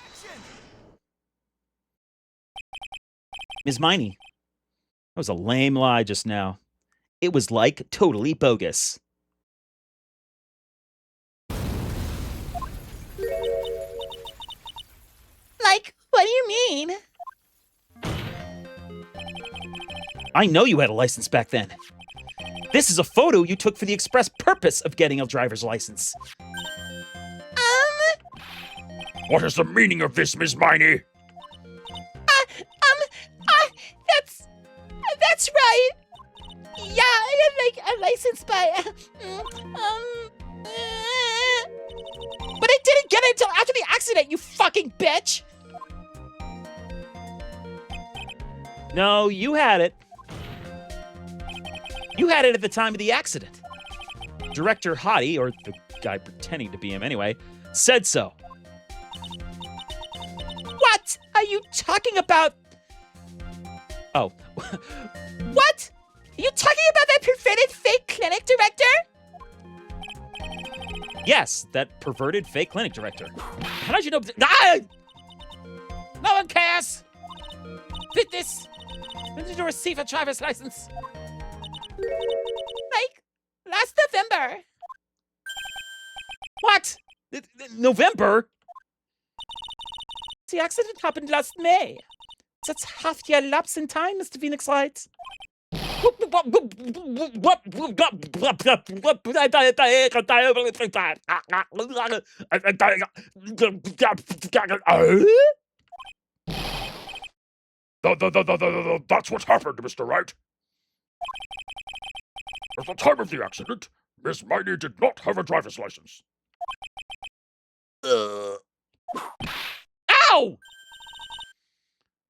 Ms. Miney, that was a lame lie just now. It was, totally bogus. What do you mean? I know you had a license back then. This is a photo you took for the express purpose of getting a driver's license. What is the meaning of this, Miss Miney? That's right. Yeah, I have like a license, but but I didn't get it until after the accident. You fucking bitch. No, you had it. You had it at the time of the accident. Director Hottie, or the guy pretending to be him anyway, said so. What are you talking about? Oh. What? Are you talking about that perverted fake clinic director? Yes, that perverted fake clinic director. How did you know? Ah! No one cares. This. When did you receive a driver's license? Like last November. What? November? The accident happened last May. That's half year lapse in time, Mr. Phoenix Light. That's what happened, Mr. Wright. At the time of the accident, Miss Miney did not have a driver's license. Ow!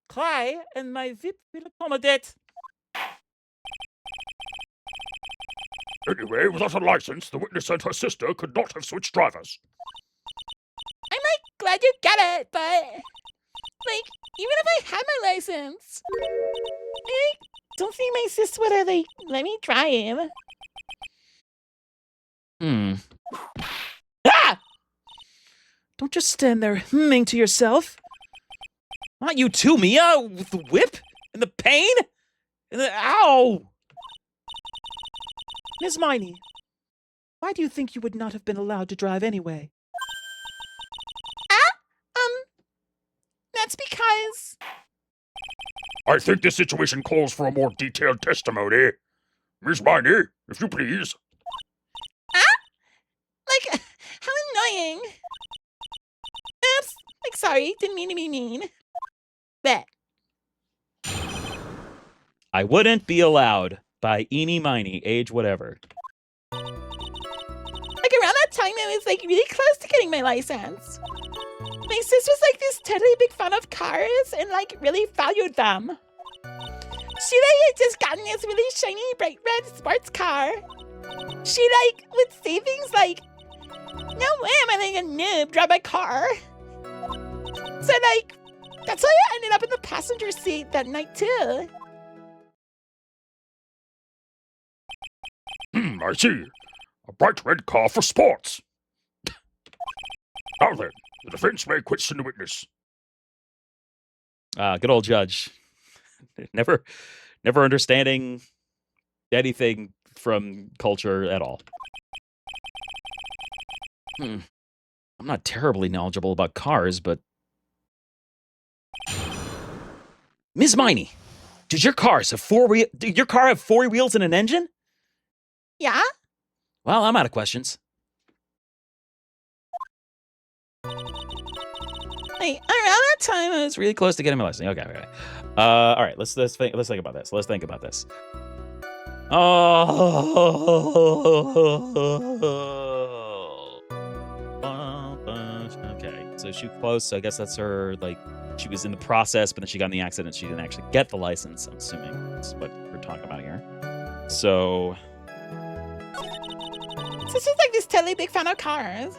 Cry and my VIP will accommodate. Anyway, without a license, the witness and her sister could not have switched drivers. I'm like glad you get it, but like even if I had my license, I don't think my sis would have like let me drive. Ah! Don't just stand there humming to yourself. Not you too, Mia, with the whip and the pain and the ow. Ms. Miney, why do you think you would not have been allowed to drive anyway? That's because I think this situation calls for a more detailed testimony. Miss Miney, if you please. like how annoying. Oops, like sorry, didn't mean to be mean. Bet. I wouldn't be allowed by Eenie Miney, age whatever. Like around that time I was like really close to getting my license. My sis was like this totally big fan of cars and like really valued them. She like had just gotten this really shiny bright red sports car. She like would say things like, "No way am I letting a noob drive my car." So like that's how I ended up in the passenger seat that night too. I see. A bright red car for sports. Now then, the defense may question the witness. Good old judge. Never understanding anything from culture at all. I'm not terribly knowledgeable about cars, but... Ms. Miney, does your car have four wheels and an engine? Yeah? Well, I'm out of questions. Like around that time It's really close to getting my license. Okay. All right. Let's think about this. Let's think about this. Okay. So she was close. So I guess that's her. Like she was in the process, but then she got in the accident. She didn't actually get the license. I'm assuming that's what we're talking about here. So this is like this totally big fan of cars.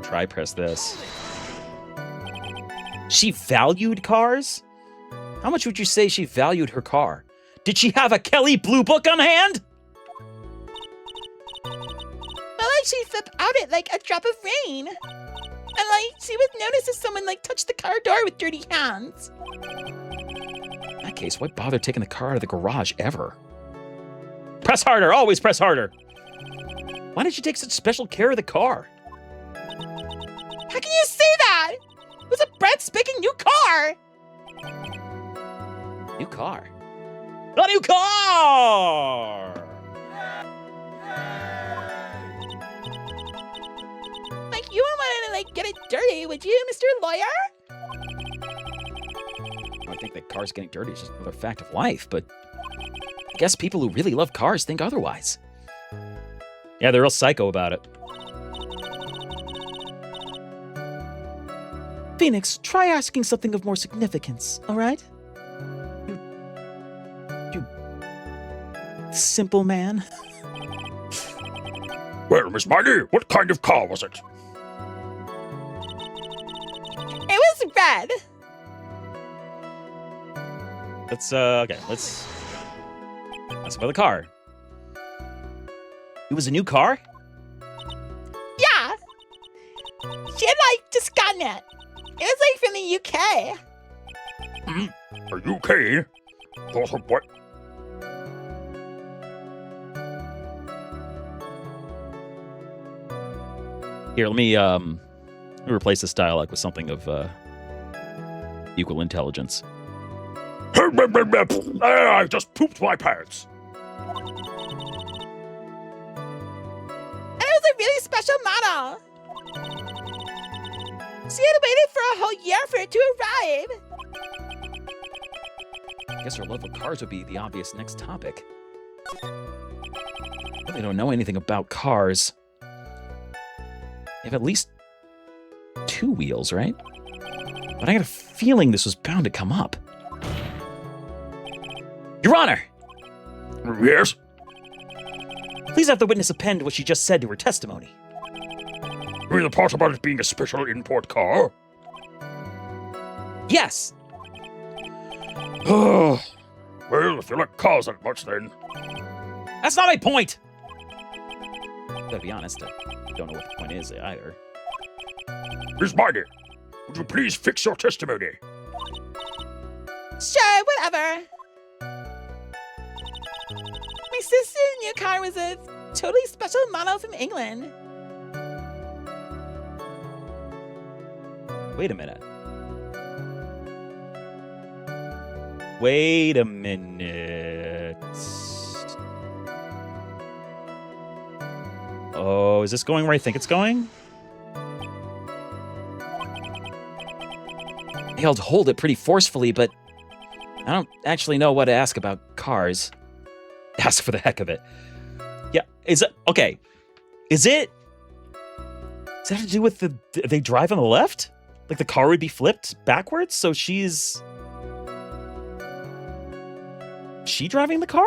try press this. She valued cars? How much would you say she valued her car? Did she have a Kelly Blue Book on hand? Well, like she'd flip out it like a drop of rain. And like she would notice if someone like touched the car door with dirty hands. In that case, why bother taking the car out of the garage ever? Press harder, always press harder. Why did you take such special care of the car? How can you say that? It was a brand spanking new car. New car? A new car! Like you wouldn't want to like get it dirty, would you, Mr. Lawyer? think that cars getting dirty is just another fact of life, but I guess people who really love cars think otherwise. Yeah, they're real psycho about it. Phoenix, try asking something of more significance, all right? You simple man. Well, Miss Maggie, what kind of car was it? It was red. Let's ask about the car. It was a new car? Yeah. She had like just gotten it. It was like from the UK. The UK? Thought of what? Here, let me replace this dialogue with something of equal intelligence. I just pooped my pants. And it was a really special model. She had waited for a whole year for it to arrive. I guess her love of cars would be the obvious next topic. I really don't know anything about cars. They have at least 2 wheels, right? But I got a feeling this was bound to come up. Your Honor! Yes? Please have the witness append what she just said to her testimony. You mean the part about it being a special import car? Yes! Well, if you like cars that much, then... That's not my point! Gotta be honest, I don't know what the point is either. Miss Maggie, would you please fix your testimony? Sure, whatever. My sister's new car was a totally special model from England. Wait a minute. Wait a minute. Oh, is this going where I think it's going? I held hold it pretty forcefully, but I don't actually know what to ask about cars. Ask for the heck of it. Yeah, is it okay? Is it? Does that have to do with they drive on the left? Like the car would be flipped backwards, so she's she driving the car?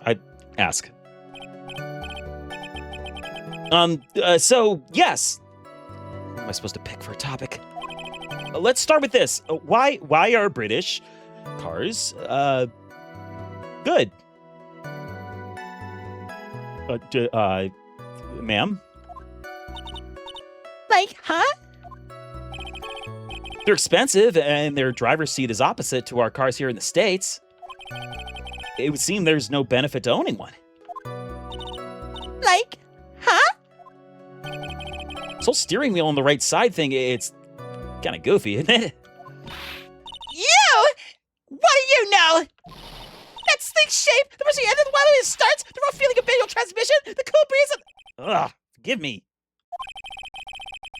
I ask. So yes. What am I supposed to pick for a topic? Let's start with this. Why are British cars good? Ma'am? Like, huh? They're expensive and their driver's seat is opposite to our cars here in the States. It would seem there's no benefit to owning one. Like, huh? This whole steering wheel on the right side thing, it's kind of goofy, isn't it? You? What do you know? That sleek shape, the pushing end of the while it starts, the rough feeling of manual transmission, the cool breeze of... Ugh, forgive me.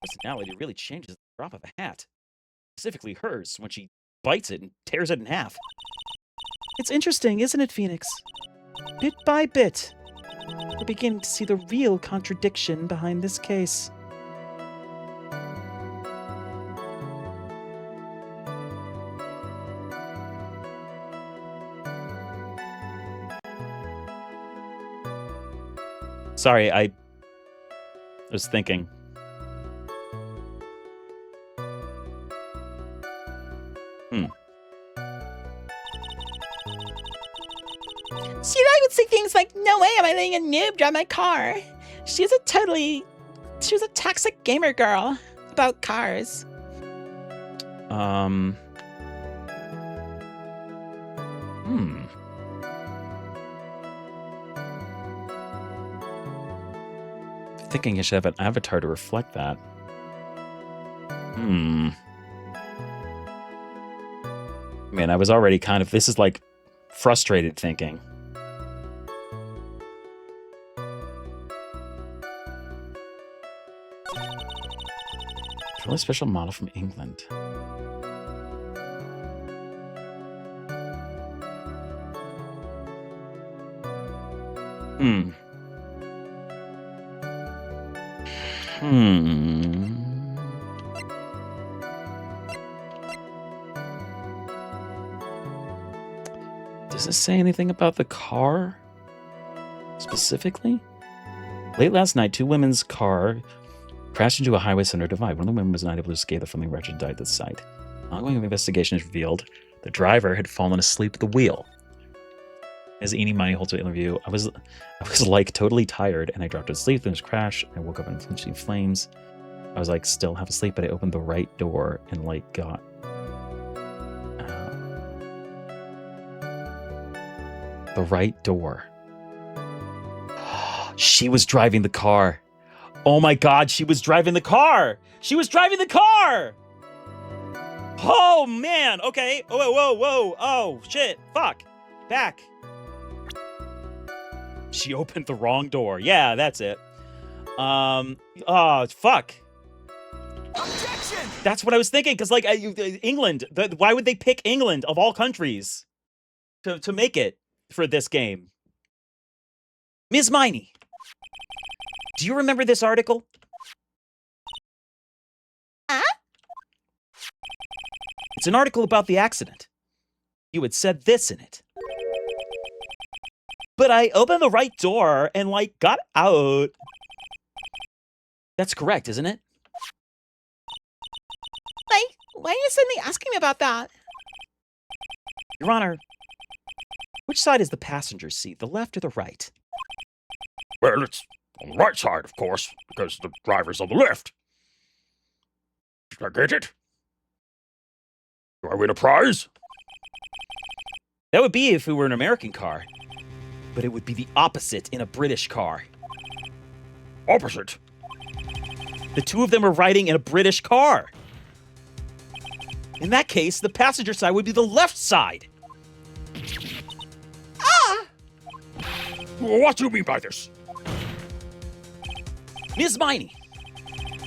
Personality really changes at the drop of a hat. Specifically hers, when she bites it and tears it in half. It's interesting, isn't it, Phoenix? Bit by bit, we're beginning to see the real contradiction behind this case. Sorry, I was thinking. She and I would say things like, no way am I letting a noob drive my car. She was a toxic gamer girl about cars. Thinking I should have an avatar to reflect that. Man, I was already kind of, this is like frustrated thinking. Probably a special model from England. Hmm. Does this say anything about the car? Specifically? Late last night, two women's car crashed into a highway center divide. One of the women was not able to escape. The friendly wretched died at the site. Ongoing investigation has revealed the driver had fallen asleep at the wheel. As Eenie Meiny holds the interview, I was like totally tired and I dropped asleep. There was a crash. I woke up in flinching flames. I was like still half asleep, but I opened the right door and like got the right door. She was driving the car. Oh my God, she was driving the car. She was driving the car. Oh man. Okay. Whoa. Oh shit. Fuck. Back. She opened the wrong door. Yeah, that's it. Oh, fuck. Objection! That's what I was thinking. Because, like, England. Why would they pick England of all countries to make it for this game? Ms. Meiny, do you remember this article? It's an article about the accident. You had said this in it. But I opened the right door and, like, got out. That's correct, isn't it? Why are you suddenly asking me about that? Your Honor, which side is the passenger seat, the left or the right? Well, it's on the right side, of course, because the driver's on the left. Did I get it? Do I win a prize? That would be if it were an American car. But it would be the opposite in a British car. Opposite. The two of them are riding in a British car. In that case, the passenger side would be the left side. What do you mean by this? Ms. Meiny,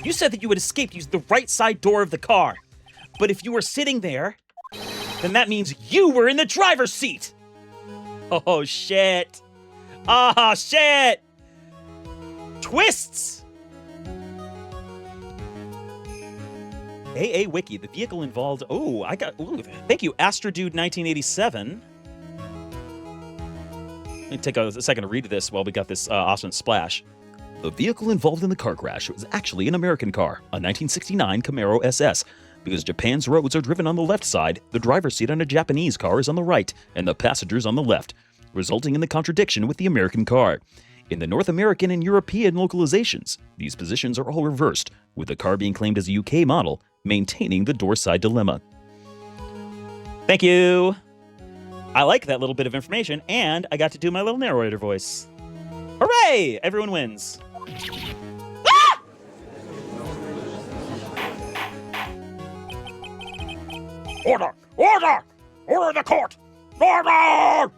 you said that you had escaped using the right side door of the car. But if you were sitting there, then that means you were in the driver's seat. Oh, shit. Ah, shit. Twists. AA Wiki, the vehicle involved. Oh, thank you, Astrodude 1987. Let me take a second to read this while we got this awesome splash. The vehicle involved in the car crash was actually an American car, a 1969 Camaro SS. Because Japan's roads are driven on the left side, the driver's seat on a Japanese car is on the right, and the passenger's on the left, resulting in the contradiction with the American car. In the North American and European localizations, these positions are all reversed, with the car being claimed as a UK model, maintaining the door side dilemma. Thank you! I like that little bit of information, and I got to do my little narrator voice. Hooray! Everyone wins. Order! Order! Order in the court! Order!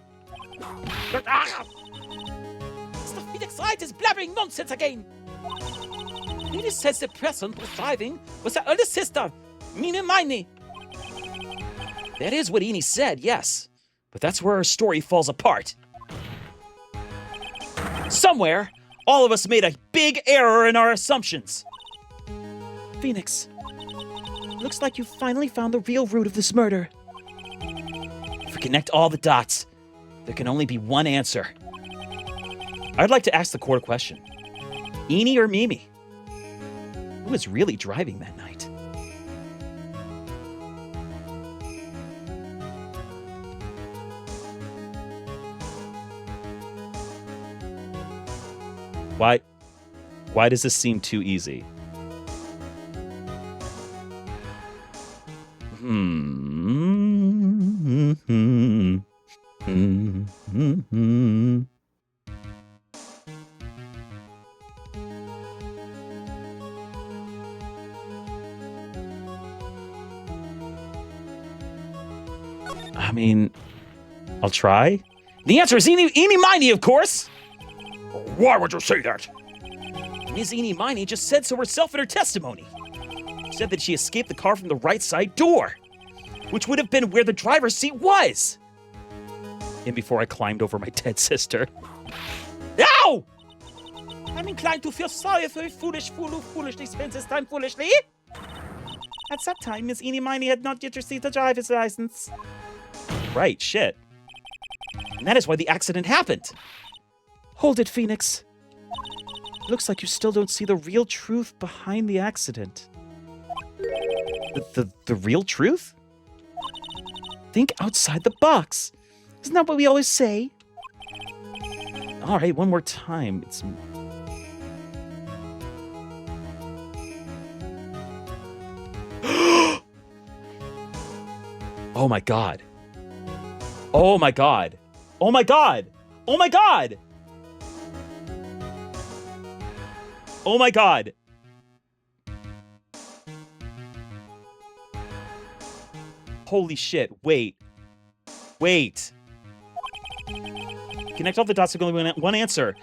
Mr. Phoenix Wright is blabbering nonsense again. He says the person who was driving was her older sister, Eenie Meiny. That is what Eenie said, yes. But that's where our story falls apart. Somewhere, all of us made a big error in our assumptions. Phoenix, looks like you finally found the real root of this murder. If we connect all the dots, there can only be one answer. I'd like to ask the court a question. Eenie or Mimi? Who was really driving that night? Why does this seem too easy? I mean, I'll try. The answer is Eenie Meiny, of course. Why would you say that? Ms. Eenie Meiny just said so herself in her testimony. said that she escaped the car from the right side door, which would have been where the driver's seat was. And before I climbed over my dead sister. Ow! I'm inclined to feel sorry for a foolish fool who foolishly spends his time foolishly. At that time, Miss Eenie Miney had not yet received a driver's license. Right, shit. And that is why the accident happened. Hold it, Phoenix. Looks like you still don't see the real truth behind the accident. The real truth? Think outside the box. Isn't that what we always say? All right, one more time. It's... Oh my god. Oh my god. Oh my god. Oh my god. Oh my god. Holy shit. Wait. Wait. Connect all the dots to only one answer.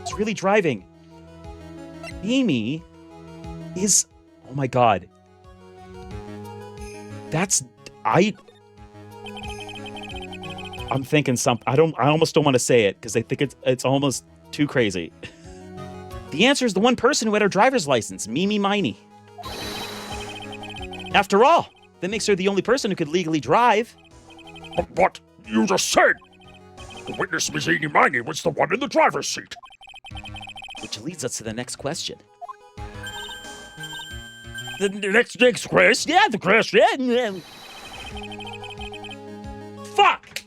It's really driving. Amy is... Oh my god. That's... I'm thinking something. I almost don't want to say it because I think it's almost too crazy. The answer is the one person who had her driver's license, Mimi Miney. After all, that makes her the only person who could legally drive. But what? You just said the witness, Miss Eenie Miney, was the one in the driver's seat. Which leads us to the next question. The next question? Yeah, the question. Fuck!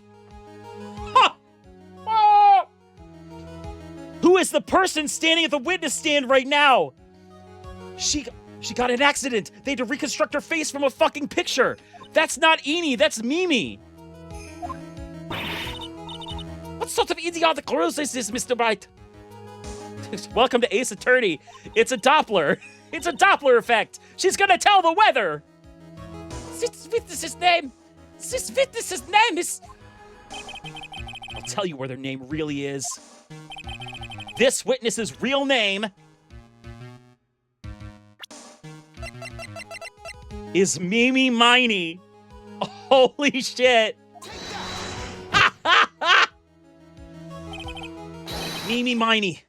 Huh. Ah! Who is the person standing at the witness stand right now? She got in an accident. They had to reconstruct her face from a fucking picture. That's not Eenie, that's Mimi. What sort of idiotic rules is this, Mr. Bright? Welcome to Ace Attorney. It's a Doppler. It's a Doppler effect. She's gonna tell the weather. This witness's name is... I'll tell you where their name really is. This witness's real name is Mimi Miney. Holy shit. Mimi Miney.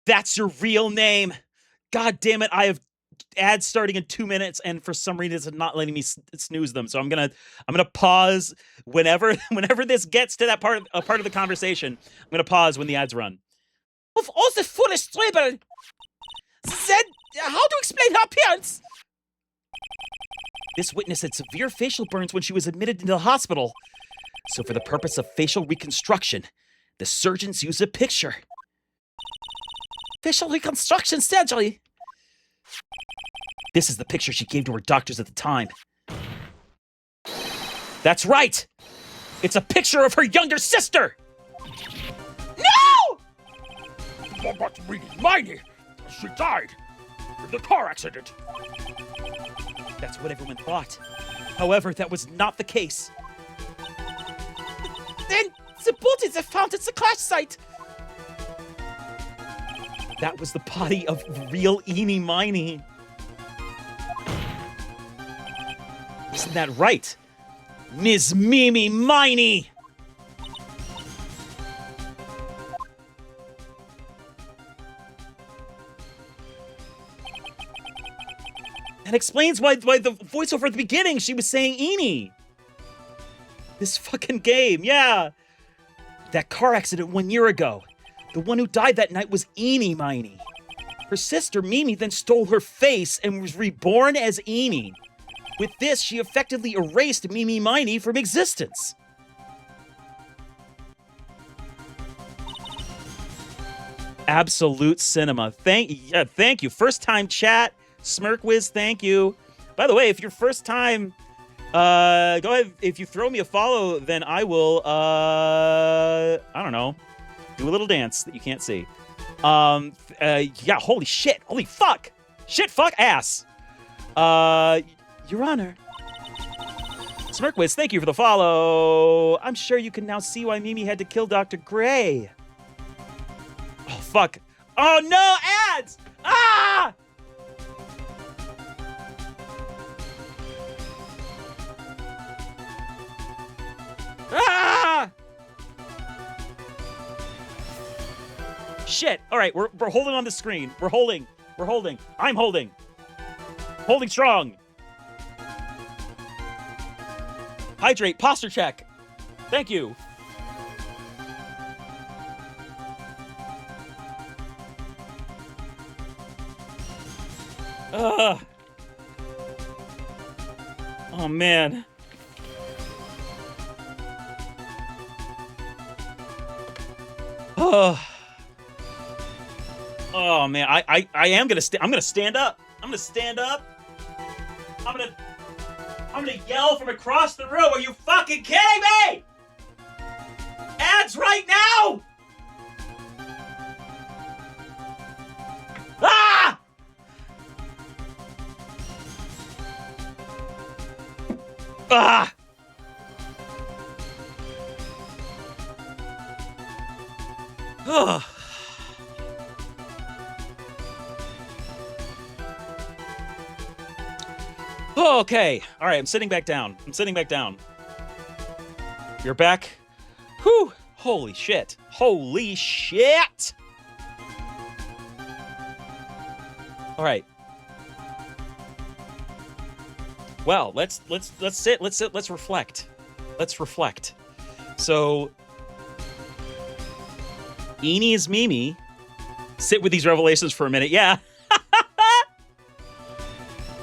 That's your real name. God damn it. I have ads starting in 2 minutes, and for some reason it's not letting me snooze them. So I'm gonna pause whenever this gets to that part of the conversation. I'm gonna pause when the ads run. Of all the foolish trouble, then how to explain her appearance? This witness had severe facial burns when she was admitted into the hospital. So for the purpose of facial reconstruction, the surgeons used a picture. Facial reconstruction surgery. This is the picture she gave to her doctors at the time. That's right! It's a picture of her younger sister! No! But Miney, she died in the car accident. That's what everyone thought. However, that was not the case. Then the body they found at the crash site. That was the body of real Eenie Miney. Isn't that right? Ms. Mimi Miney! That explains why the voiceover at the beginning, she was saying Eenie. This fucking game, yeah. That car accident 1 year ago. The one who died that night was Eenie Miney. Her sister, Mimi, then stole her face and was reborn as Eenie. With this, she effectively erased Mimi Miney from existence. Absolute cinema. Thank you. First time chat. Smirkwiz, thank you. By the way, if you're first time, go ahead. If you throw me a follow, then I will, I don't know, do a little dance that you can't see. Yeah, holy shit. Holy fuck. Shit, fuck, ass. Your Honor. Smirkwiz, thank you for the follow. I'm sure you can now see why Mimi had to kill Dr. Gray. Oh, fuck. Oh, no, ads! Ah! shit! All right, we're holding on the screen. We're holding. I'm holding. Holding strong. Hydrate. Posture check. Thank you. Oh man. Oh man, I am gonna I'm gonna stand up. I'm gonna stand up. I'm gonna yell from across the room. Are you fucking kidding me? Ads right now! Ah! Ah! Ugh. Okay. All right, I'm sitting back down. You're back. Whew. Holy shit. Holy shit. All right. Well, let's sit. Let's reflect. Let's reflect. So, Eenie is Mimi. Sit with these revelations for a minute. Yeah.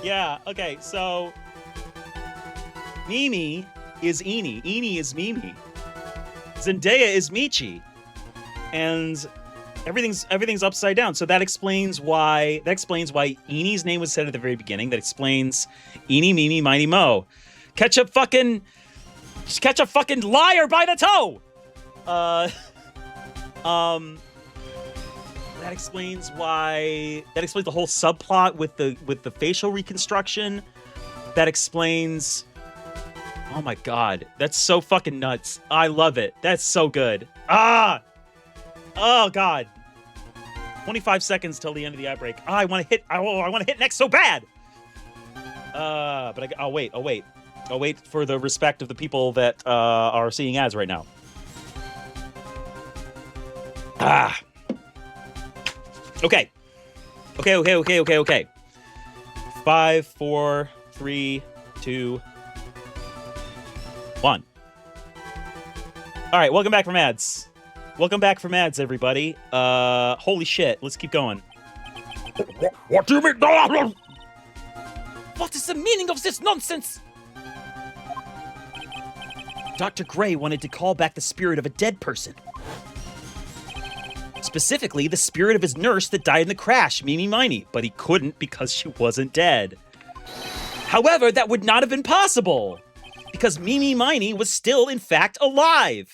Yeah, okay, so Mimi is Eenie. Eenie is Mimi. Zendaya is Michi. And everything's upside down. So that explains why Enie's name was said at the very beginning. That explains Eenie, Mimi, Mighty Mo. Catch a fucking liar by the toe! That explains the whole subplot with the facial reconstruction. That explains, oh my god, that's so fucking nuts. I love it. That's so good. Ah! Oh god. 25 seconds till the end of the ad break. Oh, I want to hit next so bad. But I'll wait. I'll wait for the respect of the people that are seeing ads right now. Ah. Okay. 5, 4, 3, 2, 1. All right, welcome back from ads. Everybody. Holy shit, let's keep going. What do you mean? What is the meaning of this nonsense? Dr. Gray wanted to call back the spirit of a dead person. Specifically, the spirit of his nurse that died in the crash, Mimi Miney, but he couldn't because she wasn't dead. However, that would not have been possible, because Mimi Miney was still, in fact, alive.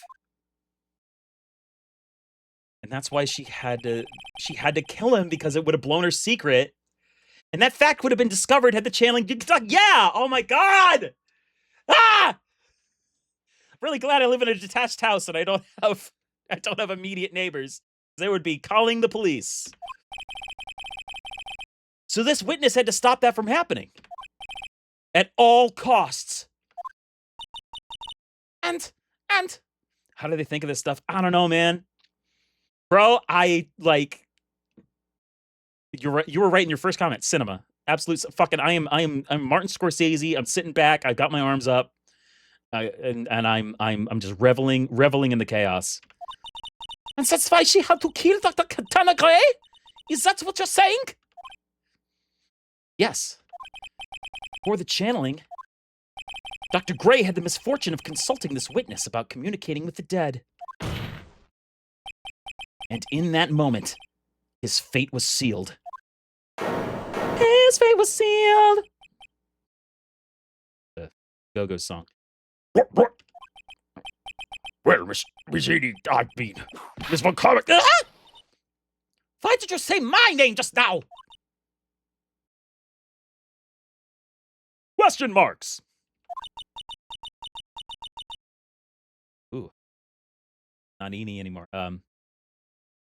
And that's why she had to kill him, because it would have blown her secret. And that fact would have been discovered had the channeling... Yeah! Oh my god! Ah! I'm really glad I live in a detached house and I don't have immediate neighbors. They would be calling the police. So this witness had to stop that from happening. At all costs. And how do they think of this stuff? I don't know, man. Bro, you were right in your first comment. Cinema. Absolute fucking I'm Martin Scorsese. I'm sitting back. I've got my arms up. And I'm just reveling in the chaos. And that's why she had to kill Dr. Katana Gray? Is that what you're saying? Yes. For the channeling, Dr. Gray had the misfortune of consulting this witness about communicating with the dead. And in that moment, his fate was sealed. His fate was sealed! The Go-Go song. What? Well, Miss Edie, I mean, Miss Von Comic. Why did you say my name just now? Question marks. Ooh. Not Eenie anymore.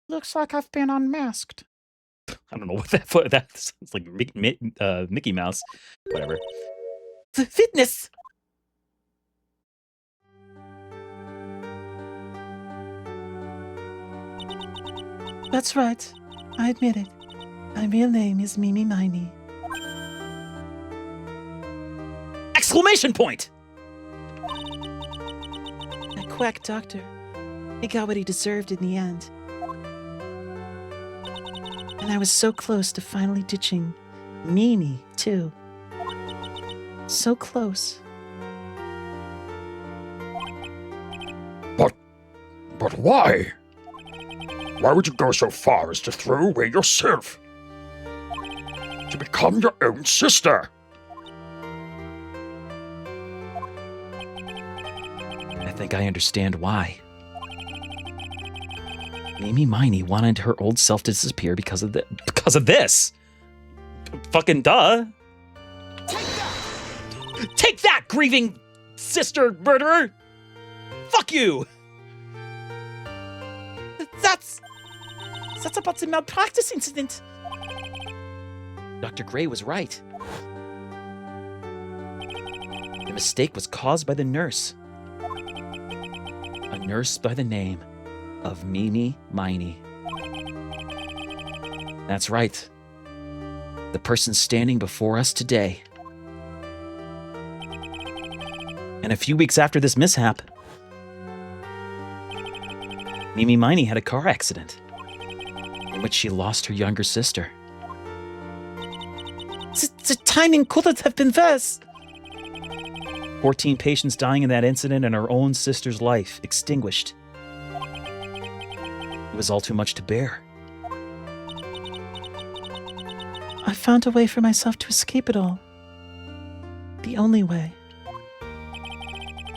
Looks like I've been unmasked. I don't know what that sounds like. Mickey Mouse. Whatever. The fitness! That's right. I admit it. My real name is Mimi Miney. Exclamation point! That quack doctor. He got what he deserved in the end. And I was so close to finally ditching Mimi, too. So close. But why? Why would you go so far as to throw away yourself? To become your own sister? I think I understand why. Mimi Miney wanted her old self to disappear because of this. Fucking duh. Take that, grieving sister murderer! Fuck you! That's about the malpractice incident. Dr. Gray was right. The mistake was caused by the nurse. A nurse by the name of Mimi Miney. That's right. The person standing before us today. And a few weeks after this mishap, Mimi Miney had a car accident in which she lost her younger sister. The timing couldn't have been worse. 14 patients dying in that incident and her own sister's life extinguished. It was all too much to bear. I found a way for myself to escape it all. The only way.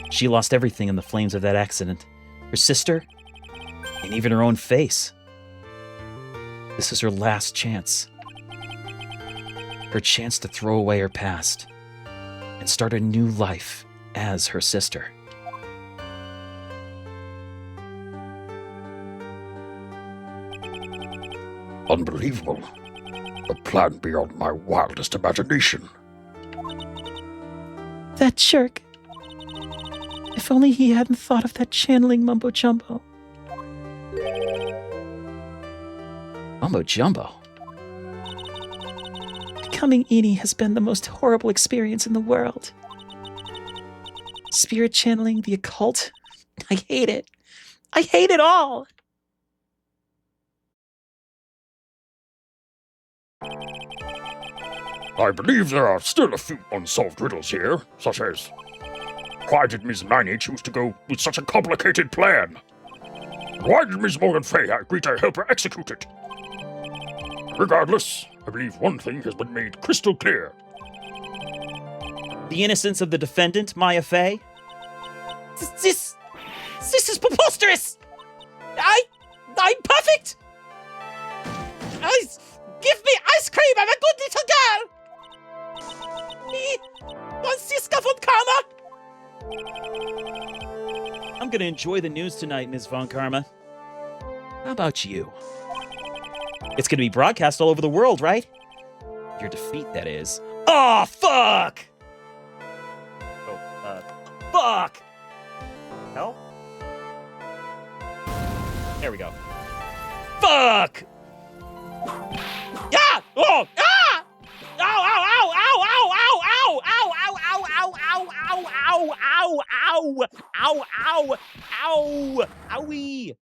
She lost everything in the flames of that accident. Her sister, and even her own face. This is her last chance. Her chance to throw away her past and start a new life as her sister. Unbelievable. A plan beyond my wildest imagination. That jerk. If only he hadn't thought of that channeling mumbo jumbo. Mumbo jumbo? Becoming Eni has been the most horrible experience in the world. Spirit channeling, the occult. I hate it. I hate it all. I believe there are still a few unsolved riddles here, such as why did Ms. Miney choose to go with such a complicated plan? And why did Ms. Morgan Fay agree to help her execute it? Regardless, I believe one thing has been made crystal clear. The innocence of the defendant, Maya Fey? This is preposterous! I'm perfect! Give me ice cream! I'm a good little girl! Me, Franziska von Karma! I'm gonna enjoy the news tonight, Ms. von Karma. How about you? It's gonna be broadcast all over the world, right? Your defeat, that is. Oh, fuck! Fuck! Hell? There we go. Fuck! Yeah! Oh! Ah! Ow! Ow! Ow! Ow! Ow! Ow! Ow! Ow! Ow! Ow! Ow! Ow! Ow! Ow! Ow! Ow! Ow! Owie!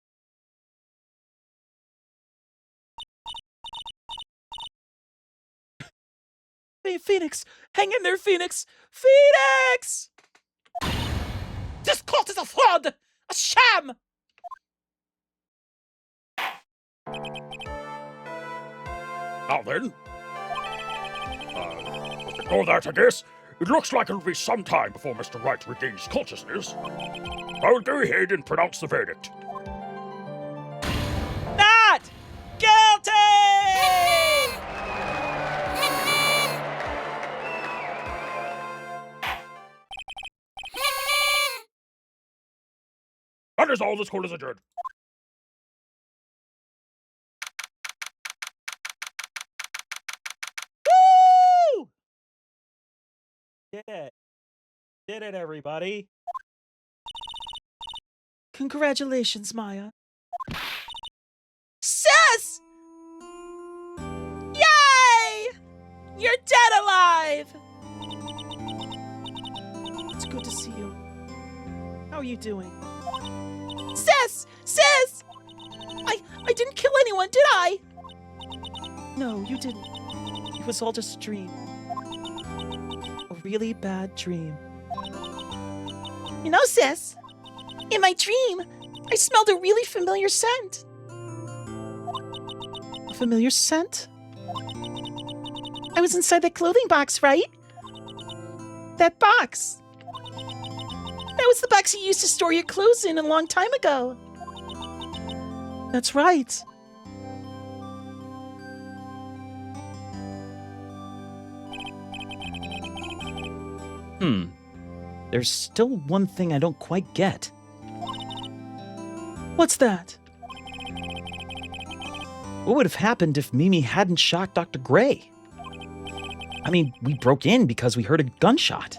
Hey, Phoenix! Hang in there, Phoenix! Phoenix! This cult is a fraud! A sham! Now then, ignore that, I guess. It looks like it'll be some time before Mr. Wright regains consciousness. I'll go ahead and pronounce the verdict. Not guilty! That is all. This call is adjourned. Woo! Did it. Did it, everybody. Congratulations, Maya. Sis! Yay! You're dead alive! It's good to see you. How are you doing? Sis! Sis! I didn't kill anyone, did I? No, you didn't. It was all just a dream. A really bad dream. You know, sis, in my dream, I smelled a really familiar scent. A familiar scent? I was inside that clothing box, right? That box. That was the box you used to store your clothes in a long time ago. That's right. There's still one thing I don't quite get. What's that? What would have happened if Mimi hadn't shot Dr. Gray? I mean, we broke in because we heard a gunshot.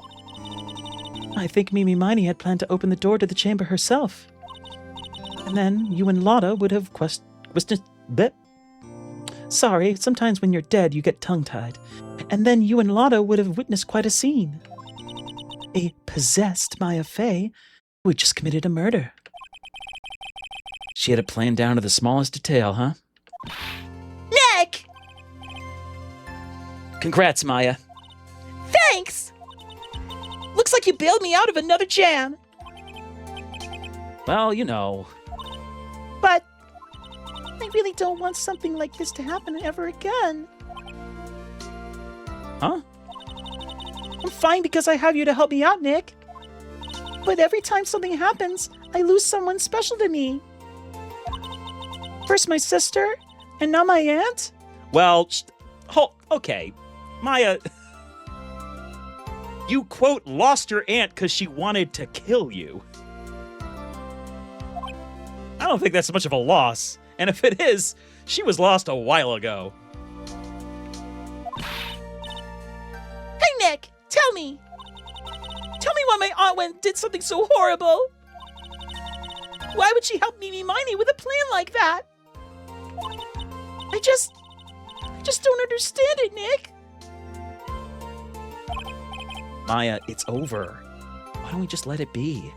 I think Mimi Miney had planned to open the door to the chamber herself. And then you and Lotta would have Sorry, sometimes when you're dead, you get tongue-tied. And then you and Lotta would have witnessed quite a scene. A possessed Maya Fey who had just committed a murder. She had it planned down to the smallest detail, huh? Nick! Congrats, Maya. Thanks! Looks like you bailed me out of another jam. Well, you know. But I really don't want something like this to happen ever again. Huh? I'm fine because I have you to help me out, Nick. But every time something happens, I lose someone special to me. First my sister, and now my aunt? Well, okay. Maya, you, quote, lost your aunt because she wanted to kill you. I don't think that's much of a loss. And if it is, she was lost a while ago. Hey, Nick, tell me. Tell me why my aunt went and did something so horrible. Why would she help Mimi Miney with a plan like that? I just don't understand it, Nick. Maya, it's over. Why don't we just let it be?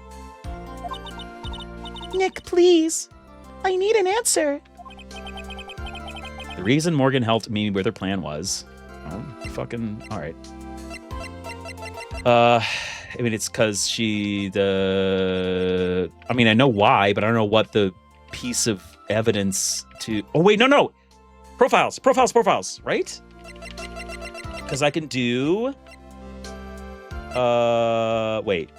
Nick, please. I need an answer. The reason Morgan helped Mimi with her plan was... Oh, fucking... Alright. I mean, it's because I mean, I know why, but I don't know what the piece of evidence to... Oh, wait, no! Profiles, right? Because I can do... Wait.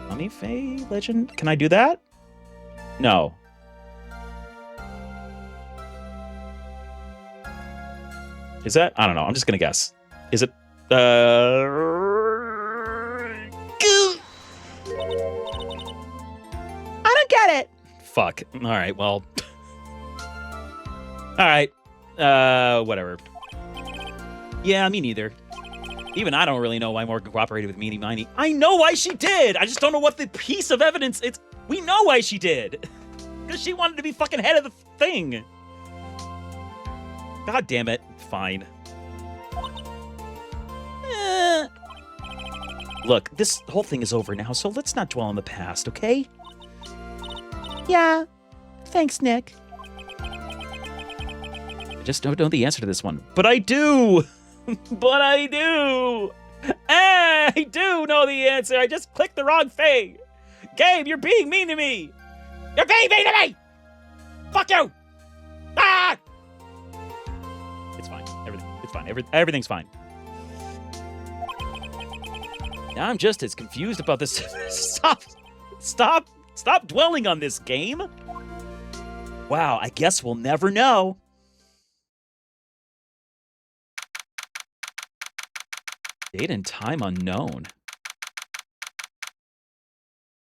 Mummy Fae Legend? Can I do that? No. Is that? I don't know. I'm just gonna guess. Is it? I don't get it. Fuck. All right. Well. All right. Whatever. Yeah, me neither. Even I don't really know why Morgan cooperated with Meanie Miney. I know why she did. I just don't know what the piece of evidence it's. We know why she did. Because she wanted to be fucking head of the thing. God damn it. Fine. Look, this whole thing is over now, so let's not dwell on the past, okay? Yeah. Thanks, Nick. I just don't know the answer to this one. But I do! But I do! I do know the answer. I just clicked the wrong thing. Gabe, you're being mean to me. You're being mean to me! Fuck you! Ah! It's fine. It's fine. Everything's fine. Now I'm just as confused about this. Stop dwelling on this game. Wow, I guess we'll never know. Date and time unknown.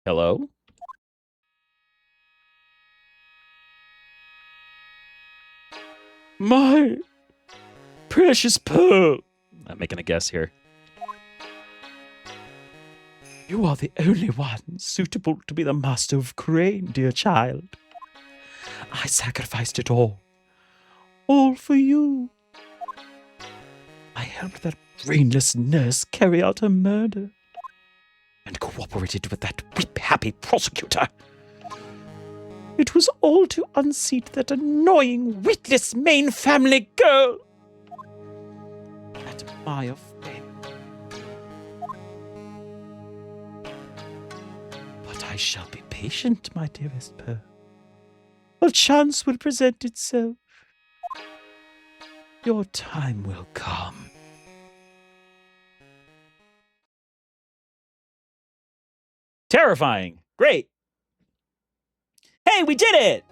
Hello? My precious pearl. I'm making a guess here. You are the only one suitable to be the master of Crane, dear child. I sacrificed it all. All for you. I helped that brainless nurse carry out her murder. And cooperated with that whip-happy prosecutor. It was all to unseat that annoying, witless main family girl. That Maya failed. But I shall be patient, my dearest Pearl. A chance will present itself. Your time will come. Terrifying. Great. Hey, we did it!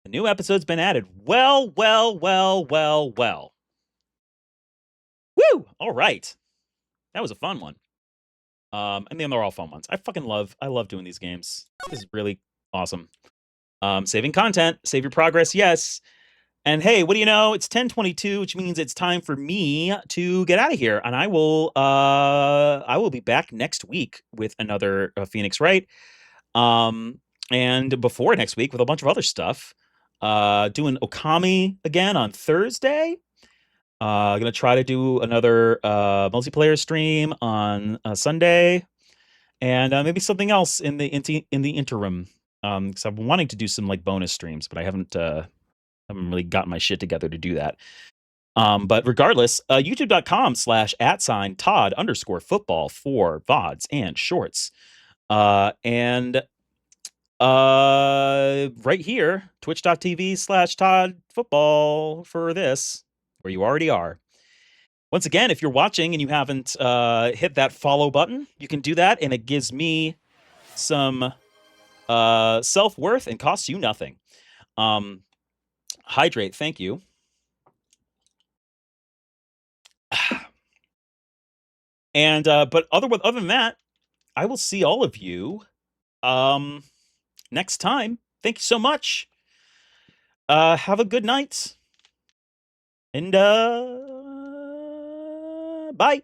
A new episode's been added. Well. Woo! All right. That was a fun one. And then they're all fun ones. I love doing these games. This is really awesome. Saving content, save your progress, yes. And hey, what do you know? It's 10:22, which means it's time for me to get out of here. And I will be back next week with another Phoenix Wright. And before next week with a bunch of other stuff. Doing Okami again on Thursday. Gonna try to do another multiplayer stream on Sunday, and maybe something else in the interim. Because I've been wanting to do some like bonus streams, but I haven't really gotten my shit together to do that. But regardless, youtube.com/@Todd_football for VODs and shorts. And right here, twitch.tv/ToddFootball for this, where you already are. Once again, if you're watching and you haven't hit that follow button, you can do that, and it gives me some self-worth and costs you nothing. Hydrate, thank you. And but other than that, I will see all of you next time. Thank you so much. Have a good night. And bye.